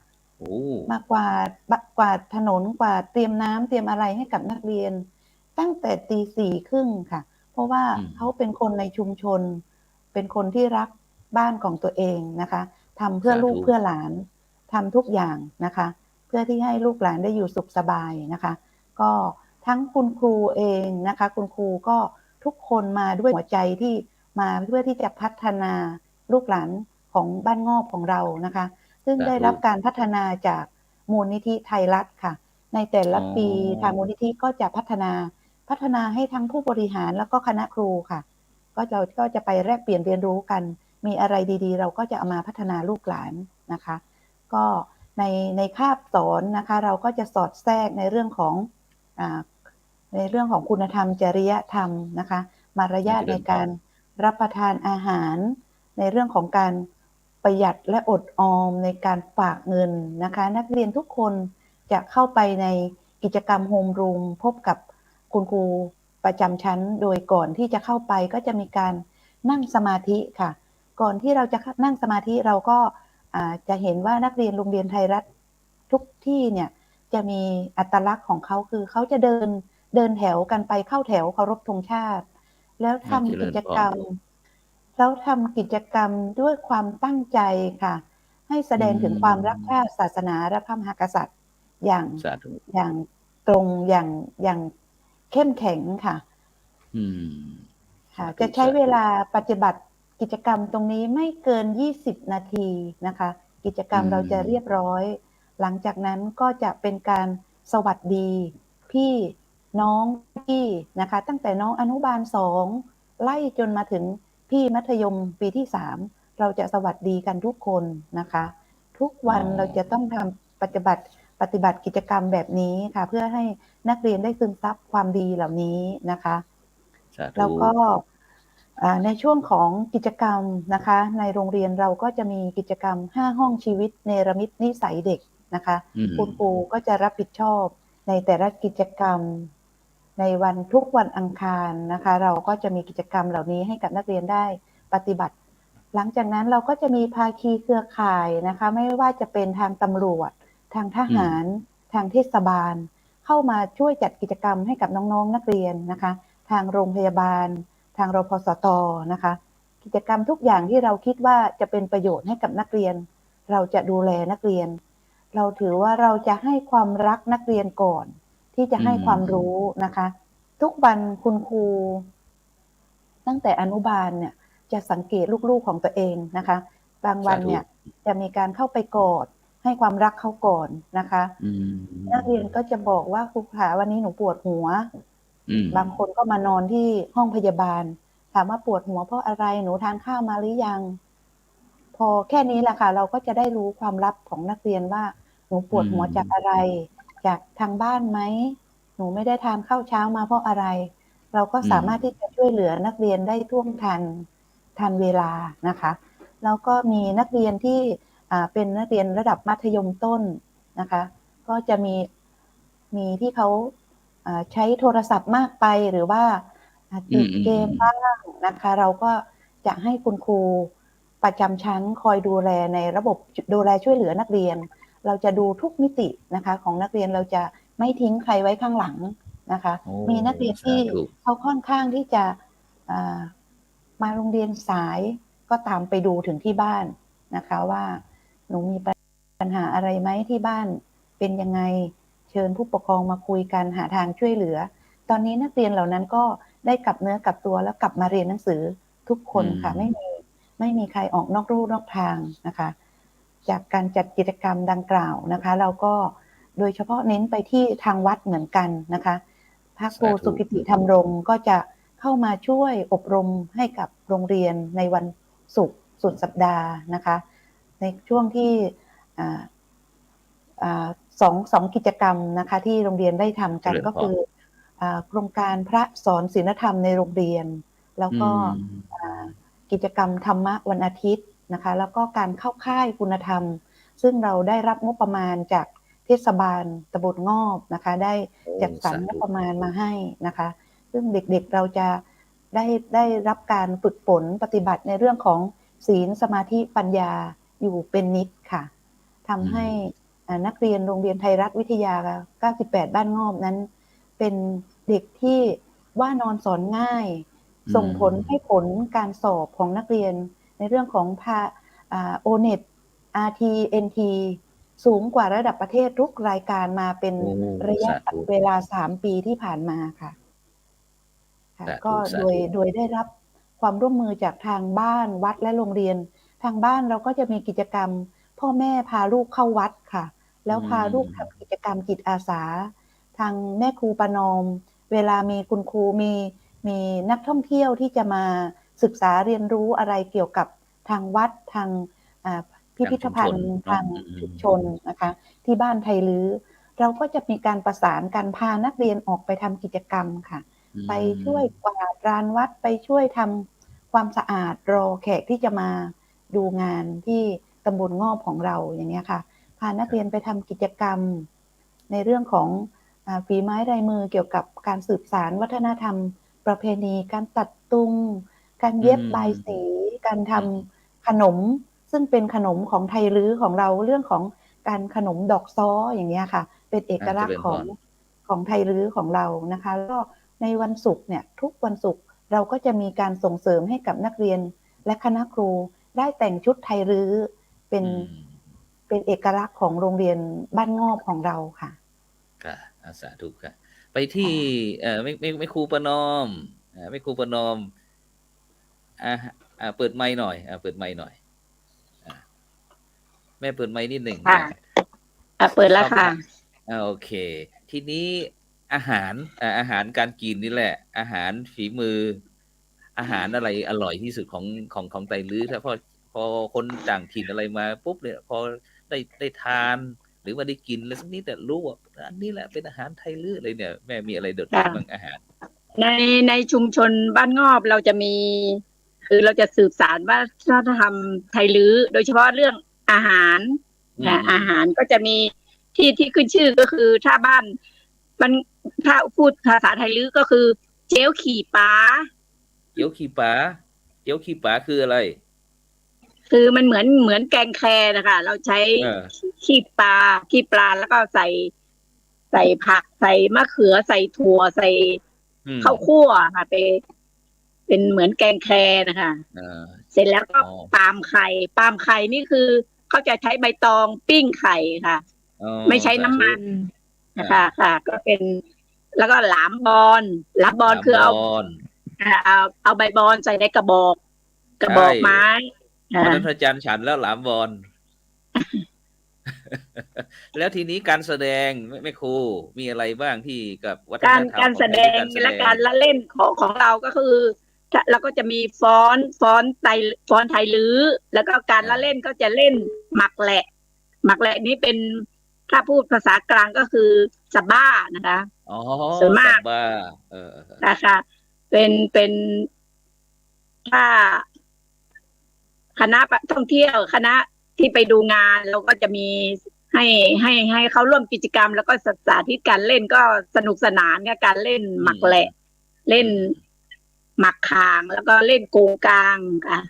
มากวาดถนนกวาดเตรียมน้ำเตรียมอะไรให้กับนักเรียนตั้งแต่ตี 4:30 ค่ะเพราะว่าเขาเป็นคนในชุมชนเป็นคนที่รักบ้านของตัวเองนะคะทำเพื่อลูกเพื่อหลานทำทุกอย่างนะคะเพื่อที่ให้ลูกหลานได้อยู่สุขสบายนะคะก็ทั้งคุณครูเองนะคะคุณครูก็ทุกคนมาด้วยหัวใจที่มาเพื่อที่จะพัฒนาลูกหลานของบ้านงอบของเรานะคะซึ่งได้รับการพัฒนาจากมูลนิธิไทยรัฐค่ะในแต่ละปีทางมูลนิธิก็จะพัฒนาให้ทั้งผู้บริหารแล้วก็คณะครูค่ะก็จะไปแลกเปลี่ยนเรียนรู้กันมีอะไรดีๆเราก็จะเอามาพัฒนาลูกหลานนะคะก็ในคาบสอนนะคะเราก็จะสอดแทรกในเรื่องของคุณธรรมจริยธรรมนะคะมารยาทในการรับประทานอาหารในเรื่องของการประหยัดและอดออมในการฝากเงินนะคะนักเรียนทุกคนจะเข้าไปในกิจกรรมโฮมรูมพบกับคุณครูประจำชั้นโดยก่อนที่จะเข้าไปก็จะมีการนั่งสมาธิค่ะก่อนที่เราจะนั่งสมาธิเราก็จะเห็นว่านักเรียนโรงเรียนไทยรัฐทุกที่เนี่ยจะมีอัตลักษณ์ของเขาคือเขาจะเดินแถวกันไปเข้าแถวเคารพธงชาติแล้วทำกิจกรรมด้วยความตั้งใจค่ะให้แสดงถึงความรักชาติศาสนาและพระมหากษัตริย์อย่างตรงอย่างเข้มแข็งค่ะค่ะจะใช้เวลาปฏิบัติกิจกรรมตรงนี้ไม่เกิน20 นาทีนะคะกิจกรรมเราจะเรียบร้อยหลังจากนั้นก็จะเป็นการสวัสดีพี่น้องพี่นะคะตั้งแต่น้องอนุบาล2ไล่จนมาถึงพี่มัธยมปีที่3เราจะสวัสดีกันทุกคนนะคะทุกวันเราจะต้องทำปฏิบัติกิจกรรมแบบนี้ค่ะเพื่อให้นักเรียนได้ซึมซับความดีเหล่านี้นะคะแล้วก็ในช่วงของกิจกรรมนะคะในโรงเรียนเราก็จะมีกิจกรรม5ห้องชีวิตเนรมิตนิสัยเด็กนะคะคุณครูก็จะรับผิดชอบในแต่ละกิจกรรมในทุกวันอังคารนะคะเราก็จะมีกิจกรรมเหล่านี้ให้กับนักเรียนได้ปฏิบัติหลังจากนั้นเราก็จะมีภาคีเครือข่ายนะคะไม่ว่าจะเป็นทางตำรวจทางทหารทางเทศบาลเข้ามาช่วยจัดกิจกรรมให้กับน้องๆนักเรียนนะคะทางโรงพยาบาลทางรพสตนะคะกิจกรรมทุกอย่างที่เราคิดว่าจะเป็นประโยชน์ให้กับนักเรียนเราจะดูแลนักเรียนเราถือว่าเราจะให้ความรักนักเรียนก่อนที่จะให้ความรู้นะคะทุกวันคุณครูตั้งแต่อนุบาลเนี่ยจะสังเกตลูกๆของตัวเองนะคะบางวันเนี่ยจะมีการเข้าไปกอดให้ความรักเขาก่อนนะคะนักเรียนก็จะบอกว่าครูขาวันนี้หนูปวดหัวบางคนก็มานอนที่ห้องพยาบาลถามว่าปวดหัวเพราะอะไรหนูทานข้าวมาหรือยังพอแค่นี้แหละค่ะเราก็จะได้รู้ความลับของนักเรียนว่าหนูปวดหัวจากอะไรจากทางบ้านไหมหนูไม่ได้ทานข้าวเช้ามาเพราะอะไรเราก็สามารถที่จะช่วยเหลือนักเรียนได้ท่วงทันเวลานะคะแล้วก็มีนักเรียนที่เป็นนักเรียนระดับมัธยมต้นนะคะก็จะมีที่เขาใช้โทรศัพท์มากไปหรือว่าติดเกมบ้างนะคะเราก็จะให้คุณครูประจำชั้นคอยดูแลในระบบดูแลช่วยเหลือนักเรียนเราจะดูทุกมิตินะคะของนักเรียนเราจะไม่ทิ้งใครไว้ข้างหลังนะคะมีนักเรียนที่เขาค่อนข้างที่จะมาโรงเรียนสายก็ตามไปดูถึงที่บ้านนะคะว่าหนูมีปัญหาอะไรไหมที่บ้านเป็นยังไงเชิญผู้ปกครองมาคุยกันหาทางช่วยเหลือตอนนี้นักเรียนเหล่านั้นก็ได้กลับเนื้อกลับตัวแล้วกลับมาเรียนหนังสือทุกคนค่ะไม่มีใครออกนอกลู่นอกทางนะคะจากการจัดกิจกรรมดังกล่าวนะคะเราก็โดยเฉพาะเน้นไปที่ทางวัดเหมือนกันนะคะพระครูสุกิติธรรมรงค์ก็จะเข้ามาช่วยอบรมให้กับโรงเรียนในวันศุกร์สุดสัปดาห์นะคะในช่วงที่สองกิจกรรมนะคะที่โรงเรียนได้ทำกันก็คือโครงการพระสอนศีลธรรมในโรงเรียนแล้วก็กิจกรรมธรรมะวันอาทิตย์นะคะแล้วก็การเข้าค่ายคุณธรรมซึ่งเราได้รับงบประมาณจากเทศบาลตำบลงอบนะคะได้จัดสรรงบประมาณมาให้นะคะซึ่งเด็กๆเราจะได้รับการฝึกฝนปฏิบัติในเรื่องของศีลสมาธิปัญญาอยู่เป็นนิดค่ะทำให้ นักเรียนโรงเรียนไทยรัฐวิทยา 98 บ้านงอบนั้นเป็นเด็กที่ว่านอนสอนง่ายส่งผลให้ผลการสอบของนักเรียนในเรื่องของONET RT NT สูงกว่าระดับประเทศทุกรายการมาเป็นระยะเวลา3 ปีที่ผ่านมาค่ะก็โดยได้รับความร่วมมือจากทางบ้านวัดและโรงเรียนทางบ้านเราก็จะมีกิจกรรมพ่อแม่พาลูกเข้าวัดค่ะแล้วพาลูกทำกิจกรรมจิตอาสาทางแม่ครูประนอมเวลามีคุณครูมีนักท่องเที่ยวที่จะมาศึกษาเรียนรู้อะไรเกี่ยวกับทางวัดทางพิพิธภัณฑ์ทางชุมชนนะคะที่บ้านไทยลื้อเราก็จะมีการประสานการพานักเรียนออกไปทำกิจกรรมค่ะไปช่วยกวาดลานวัดไปช่วยทำความสะอาดรอแขกที่จะมาดูงานที่ตำบลงอบของเราอย่างนี้ค่ะพานักเรียนไปทำกิจกรรมในเรื่องของฝีไม้ลายมือเกี่ยวกับการสืบสานวัฒนธรรมประเพณีการตัดตุงการเย็บบายสีการทำขนมซึ่งเป็นขนมของไทยลื้อของเราเรื่องของการขนมดอกซ้ออย่างเงี้ยค่ะเป็นเอกลักษณ์ของไทยลื้อของเรานะคะแล้วก็ในวันศุกร์เนี่ยทุกวันศุกร์เราก็จะมีการส่งเสริมให้กับนักเรียนและคณะครูได้แต่งชุดไทยลื้อเป็นเอกลักษณ์ของโรงเรียนบ้านงอบของเราค่ะค่ะสาธุค่ะไปที่ไม่ครูประนอมไม่ครูประนอมเปิดไมค์หน่อยเปิดไมค์หน่อยแม่เปิดไมค์นิดหนึ่งค่ะเปิดแล้วค่ะโอเคทีนี้อาหารการกินนี่แหละอาหารฝีมืออาหารอะไรอร่อยที่สุดของไทยลื้อถ้าพอคนต่างถิ่นอะไรมาปุ๊บเนี่ยพอได้ทานหรือว่าได้กินแล้วสักนิดแต่รู้ว่าอันนี้แหละเป็นอาหารไทยลื้ออะไรเนี่ยแม่มีอะไรเด็ดบ้างอาหารในชุมชนบ้านงอบเราจะมีคือเราจะสืบสานวัฒนธรรมไทยลื้อโดยเฉพาะเรื่องอาหารอาหารก็จะมีที่ขึ้นชื่อก็คือถ้าบ้านมันถ้าพูดภาษาไทยลื้อก็คือเจียวขี่ปลาเจียวขี่ปลาคืออะไรคือมันเหมือนแกงแคนะคะเราใช้ขี้ปลาแล้วก็ใส่ผักใส่มะเขือใส่ถั่วใส่ข้าวคั่วค่ะเป็นเหมือนแกงแคนะคะเสร็จแล้วก็ปาล์มไข่นี่คือเขาจะใช้ใบตองปิ้งไข่ค่ะไม่ใช้น้ำมันนะคะค่ะก็เป็นแล้วก็หลามบอนคือเอาใบบอนใส่ในกระบอกไม้วันนั้นพระอาจารย์ฉันแล้วหลามบอน แล้วทีนี้การแสดงไม่ครูมีอะไรบ้างที่กับวัฒนธรรมการแสดงและการละเล่นของเราก็คือเราก็จะมีฟ้อนไทยลื้อแล้วก็การละเล่นก็จะเล่นหมักแหละนี้เป็นถ้าพูดภาษากลางก็คือซาบ้านะคะส่วนมากนะคะเป็นถ้าคณะท่องเที่ยวคณะที่ไปดูงานเราก็จะมีให้เขาร่วมกิจกรรมแล้วก็ศึกษาที่การเล่นก็สนุกสนานกับการเล่นหมักแหละเล่นหมักคางแล้วก็เล่นโกงกลางค่ะ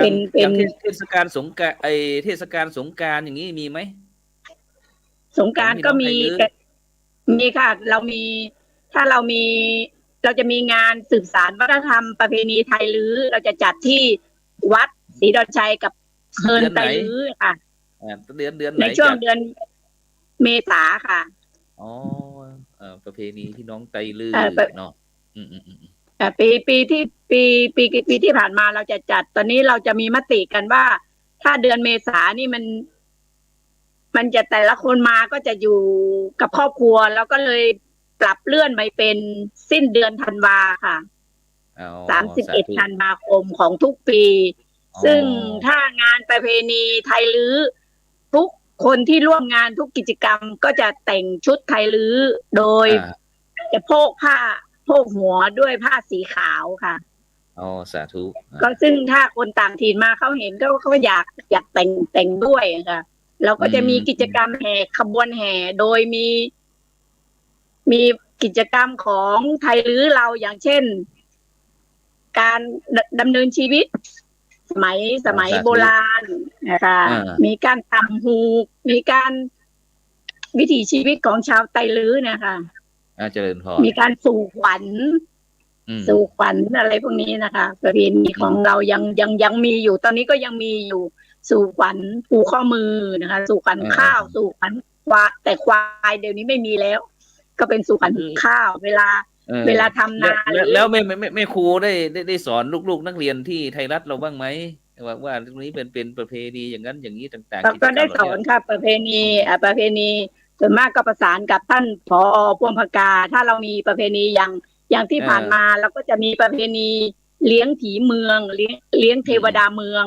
เป็นเทศกาลสงกรานต์เทศกาลสงกรานต์อย่างนี้มีไหมสงกรานต์ก็มีค่ะเราจะมีงานสืบสานวัฒนธรรมประเพณีไทยลื้อเราจะจัดที่วัดศรีดอนชัยกับเฮิร์นไทยลื้อค่ะเดือนไหนในช่วงเดือนเมษาค่ะประเพณีที่น้องไทยลื้อเนาะปีที่ผ่านมาเราจะจัดตอนนี้เราจะมีมติกันว่าถ้าเดือนเมษานี่มันจะแต่ละคนมาก็จะอยู่กับครอบครัวแล้วก็เลยปรับเลื่อนไปเป็นสิ้นเดือนธันวาค่ะ31 ธันวาคมของทุกปีซึ่งถ้างานประเพณีไทยลื้อทุกคนที่ร่วมงานทุกกิจกรรมก็จะแต่งชุดไทยลื้อโดยจะโพกหัวด้วยผ้าสีขาวค่ะสาธุก็ซึ่งถ้าคนต่างถิ่นมาเขาเห็นเขาอยากแต่งด้วยค่ะเราก็จะมีกิจกรรมแห่ขบวนแห่โดยมีกิจกรรมของไทยลื้อเราอย่างเช่นการดำเนินชีวิต สมัยโบราณนะคะมีการทำฮูกมีการวิถีชีวิตของชาวไตลื้อนะคะเจริญพรมีการสู่ขวัญอะไรพวกนี้นะคะประเพณีของเรายังมีอยู่ตอนนี้ก็ยังมีอยู่สู่ขวัญผูกข้อมือนะคะสู่ขวัญข้าวสู่ขวัญควายแต่ควายเดี๋ยวนี้ไม่มีแล้ว ก็เป็นสู่ขวัญข้าวเวลาทำนาแล้วไม่ครูได้สอนลูกๆนักเรียนที่ไทยรัฐเราบ้างไหมว่าตรงนี้เป็นประเพณีอย่างนั้นอย่างนี้ต่างๆก็ได้สอนค่ะประเพณีส่วนมากก็ประสานกับท่านผอ.พวงพกาถ้าเรามีประเพณีอย่างที่ผ่านมาเราก็จะมีประเพณีเลี้ยงผีเมืองเลี้ยงเทวดาเมือง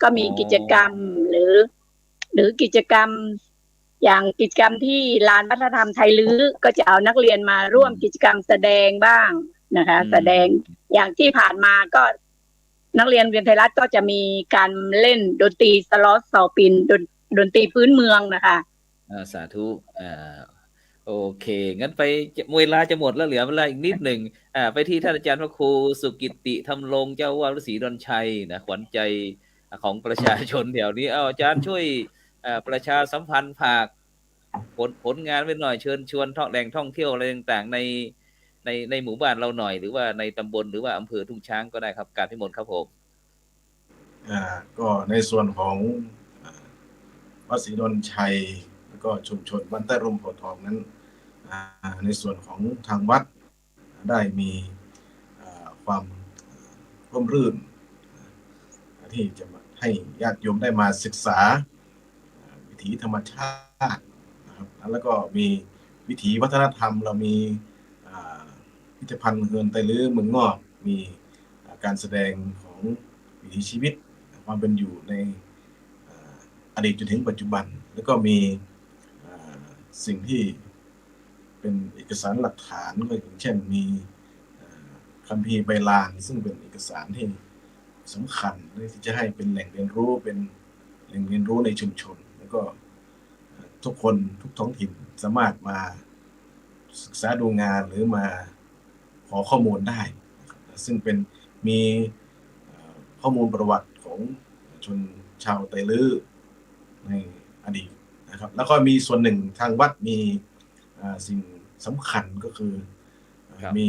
ก็มีกิจกรรมหรือกิจกรรมอย่างกิจกรรมที่ลานวัฒนธรรมไทยลื้อก็จะเอานักเรียนมาร่วมกิจกรรมแสดงบ้างนะคะแสดงอย่างที่ผ่านมาก็นักเรียนไทยรัฐก็จะมีการเล่นดนตรีสล็อตซอปินดนตรีพื้นเมืองนะคะสาธุโอเคงั้นไปเวลาจะหมดแล้วเหลือเวลาอีกนิดหนึ่งไปที่ท่านอาจารย์พระครูสุกิติธรรมรงค์เจ้าวาดวัดศรีดอนชัยนะขวัญใจของประชาชนแถวนี้อาจารย์ช่วยประชาสัมพันธ์ฝากผลงานไว้หน่อยเชิญชวนแหล่งท่องเที่ยวอะไรต่างๆในหมู่บ้านเราหน่อยหรือว่าในตำบลหรือว่าอำเภอทุ่งช้างก็ได้ครับการพิมลครับผมก็ในส่วนของวัดศรีดอนชัยแล้วก็ชุมชนบ้านใต้ร่มโพธิ์ทองนั้นในส่วนของทางวัดได้มีความร่มรื่นที่จะให้ญาติโยมได้มาศึกษาวิถีธรรมชาตินะครับแล้วก็มีวิถีวัฒนธรรมเรามีพิพิธภัณฑ์เฮือนไตลื้อเมืองงอกมีการแสดงของวิถีชีวิตความเป็นอยู่ในอดีตจนถึงปัจจุบันแล้วก็มีสิ่งที่เป็นเอกสารหลักฐานก็อย่างเช่นมีคัมภีร์ใบลานซึ่งเป็นเอกสารที่สำคัญที่จะให้เป็นแหล่งเรียนรู้เป็นแหล่งเรียนรู้ในชุมชนแล้วก็ทุกคนทุกท้องถิ่นสามารถมาศึกษาดูงานหรือมาขอข้อมูลได้ซึ่งเป็นมีข้อมูลประวัติของชนชาวไตลื้อในอดีตนะครับแล้วก็มีส่วนหนึ่งทางวัดมีสิ่งสำคัญก็คือมี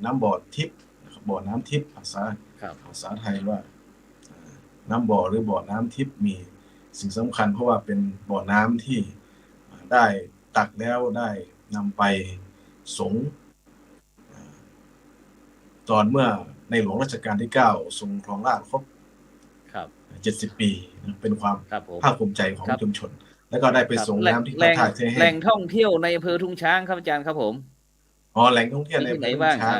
น้ำบ่อทิพย์บ่อน้ำทิพย์ภาษาไทยว่าน้ำบ่อหรือบ่อน้ำทิพย์มีสิ่งสำคัญเพราะว่าเป็นบ่อน้ำที่ได้ตักแล้วได้นำไปสงตอนเมื่อในหลวงรัชกาลที่9ทรงครองราชย์ครบ70 ปีเป็นความภาคภูมิใจของชุมชนแล้วก็ได้ไปส่งน้ำที่พระธาตุแหล่งท่องเที่ยวในอำเภอทุ่งช้างครับอาจารย์ครับผมแหล่งท่องเที่ยวในอำเภอทุ่งช้าง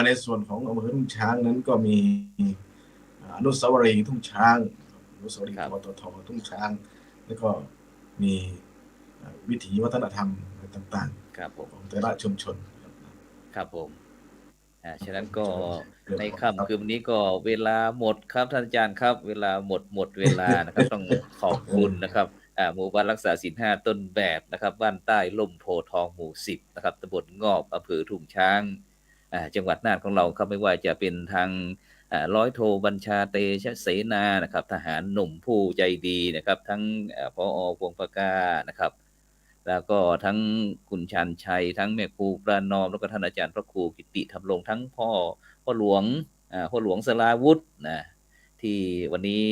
ในส่วนของอำเภอทุ่งช้างนั้นก็มีอนุสาวรีย์ทุ่งช้างอนุสาวรีย์ปตท.ทุ่งช้างแล้วก็มีวิถีวัฒนธรรมต่างๆของแต่ละชุมชนครับผมฉะนั้นก็ในค่ำคืนนี้ก็เวลาหมดครับท่านอาจารย์ครับเวลาหมดเวลานะครับต้องขอบคุณนะครับหมู่บ้านรักษาศีล 5ต้นแบบนะครับบ้านใต้ร่มโพธิ์ทองหมู่10นะครับตำบลงอบอำเภอทุ่งช้างจังหวัดน่านของเราครับไม่ว่าจะเป็นทางร้อยโทบัญชาเตชะเสนานะครับทหารหนุ่มผู้ใจดีนะครับทั้งผอ.พวงพกานะครับแล้วก็ทั้งคุณชันชัยทั้งแม่ครูประนอมแล้วก็ท่านอาจารย์พระครูกิติธรรมรงค์ทั้งพ่อหลวงสราวุธนะที่วันนี้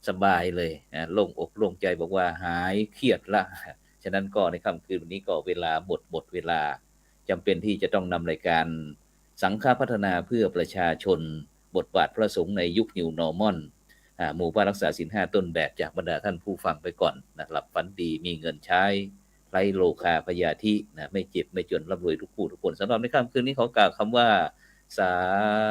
สบายเลยโล่งอกโล่งใจบอกว่าหายเครียดละฉะนั้นก็ในค่ำคืนวันนี้ก็เวลาหมดเวลาจำเป็นที่จะต้องนำรายการสังฆพัฒนาเพื่อประชาชนบทบาทพระสงฆ์ในยุค New Normal หมู่บ้านรักษาศีล 5ต้นแบบจากบรรดาท่านผู้ฟังไปก่อนนะหลับฝันดีมีเงินใช้ไร้โลคาพยาธินะไม่เจ็บไม่จนร่ำรวยทุกผู้ทุกคนสำหรับในค่ำคืนนี้ขอกล่าวคำว่าสา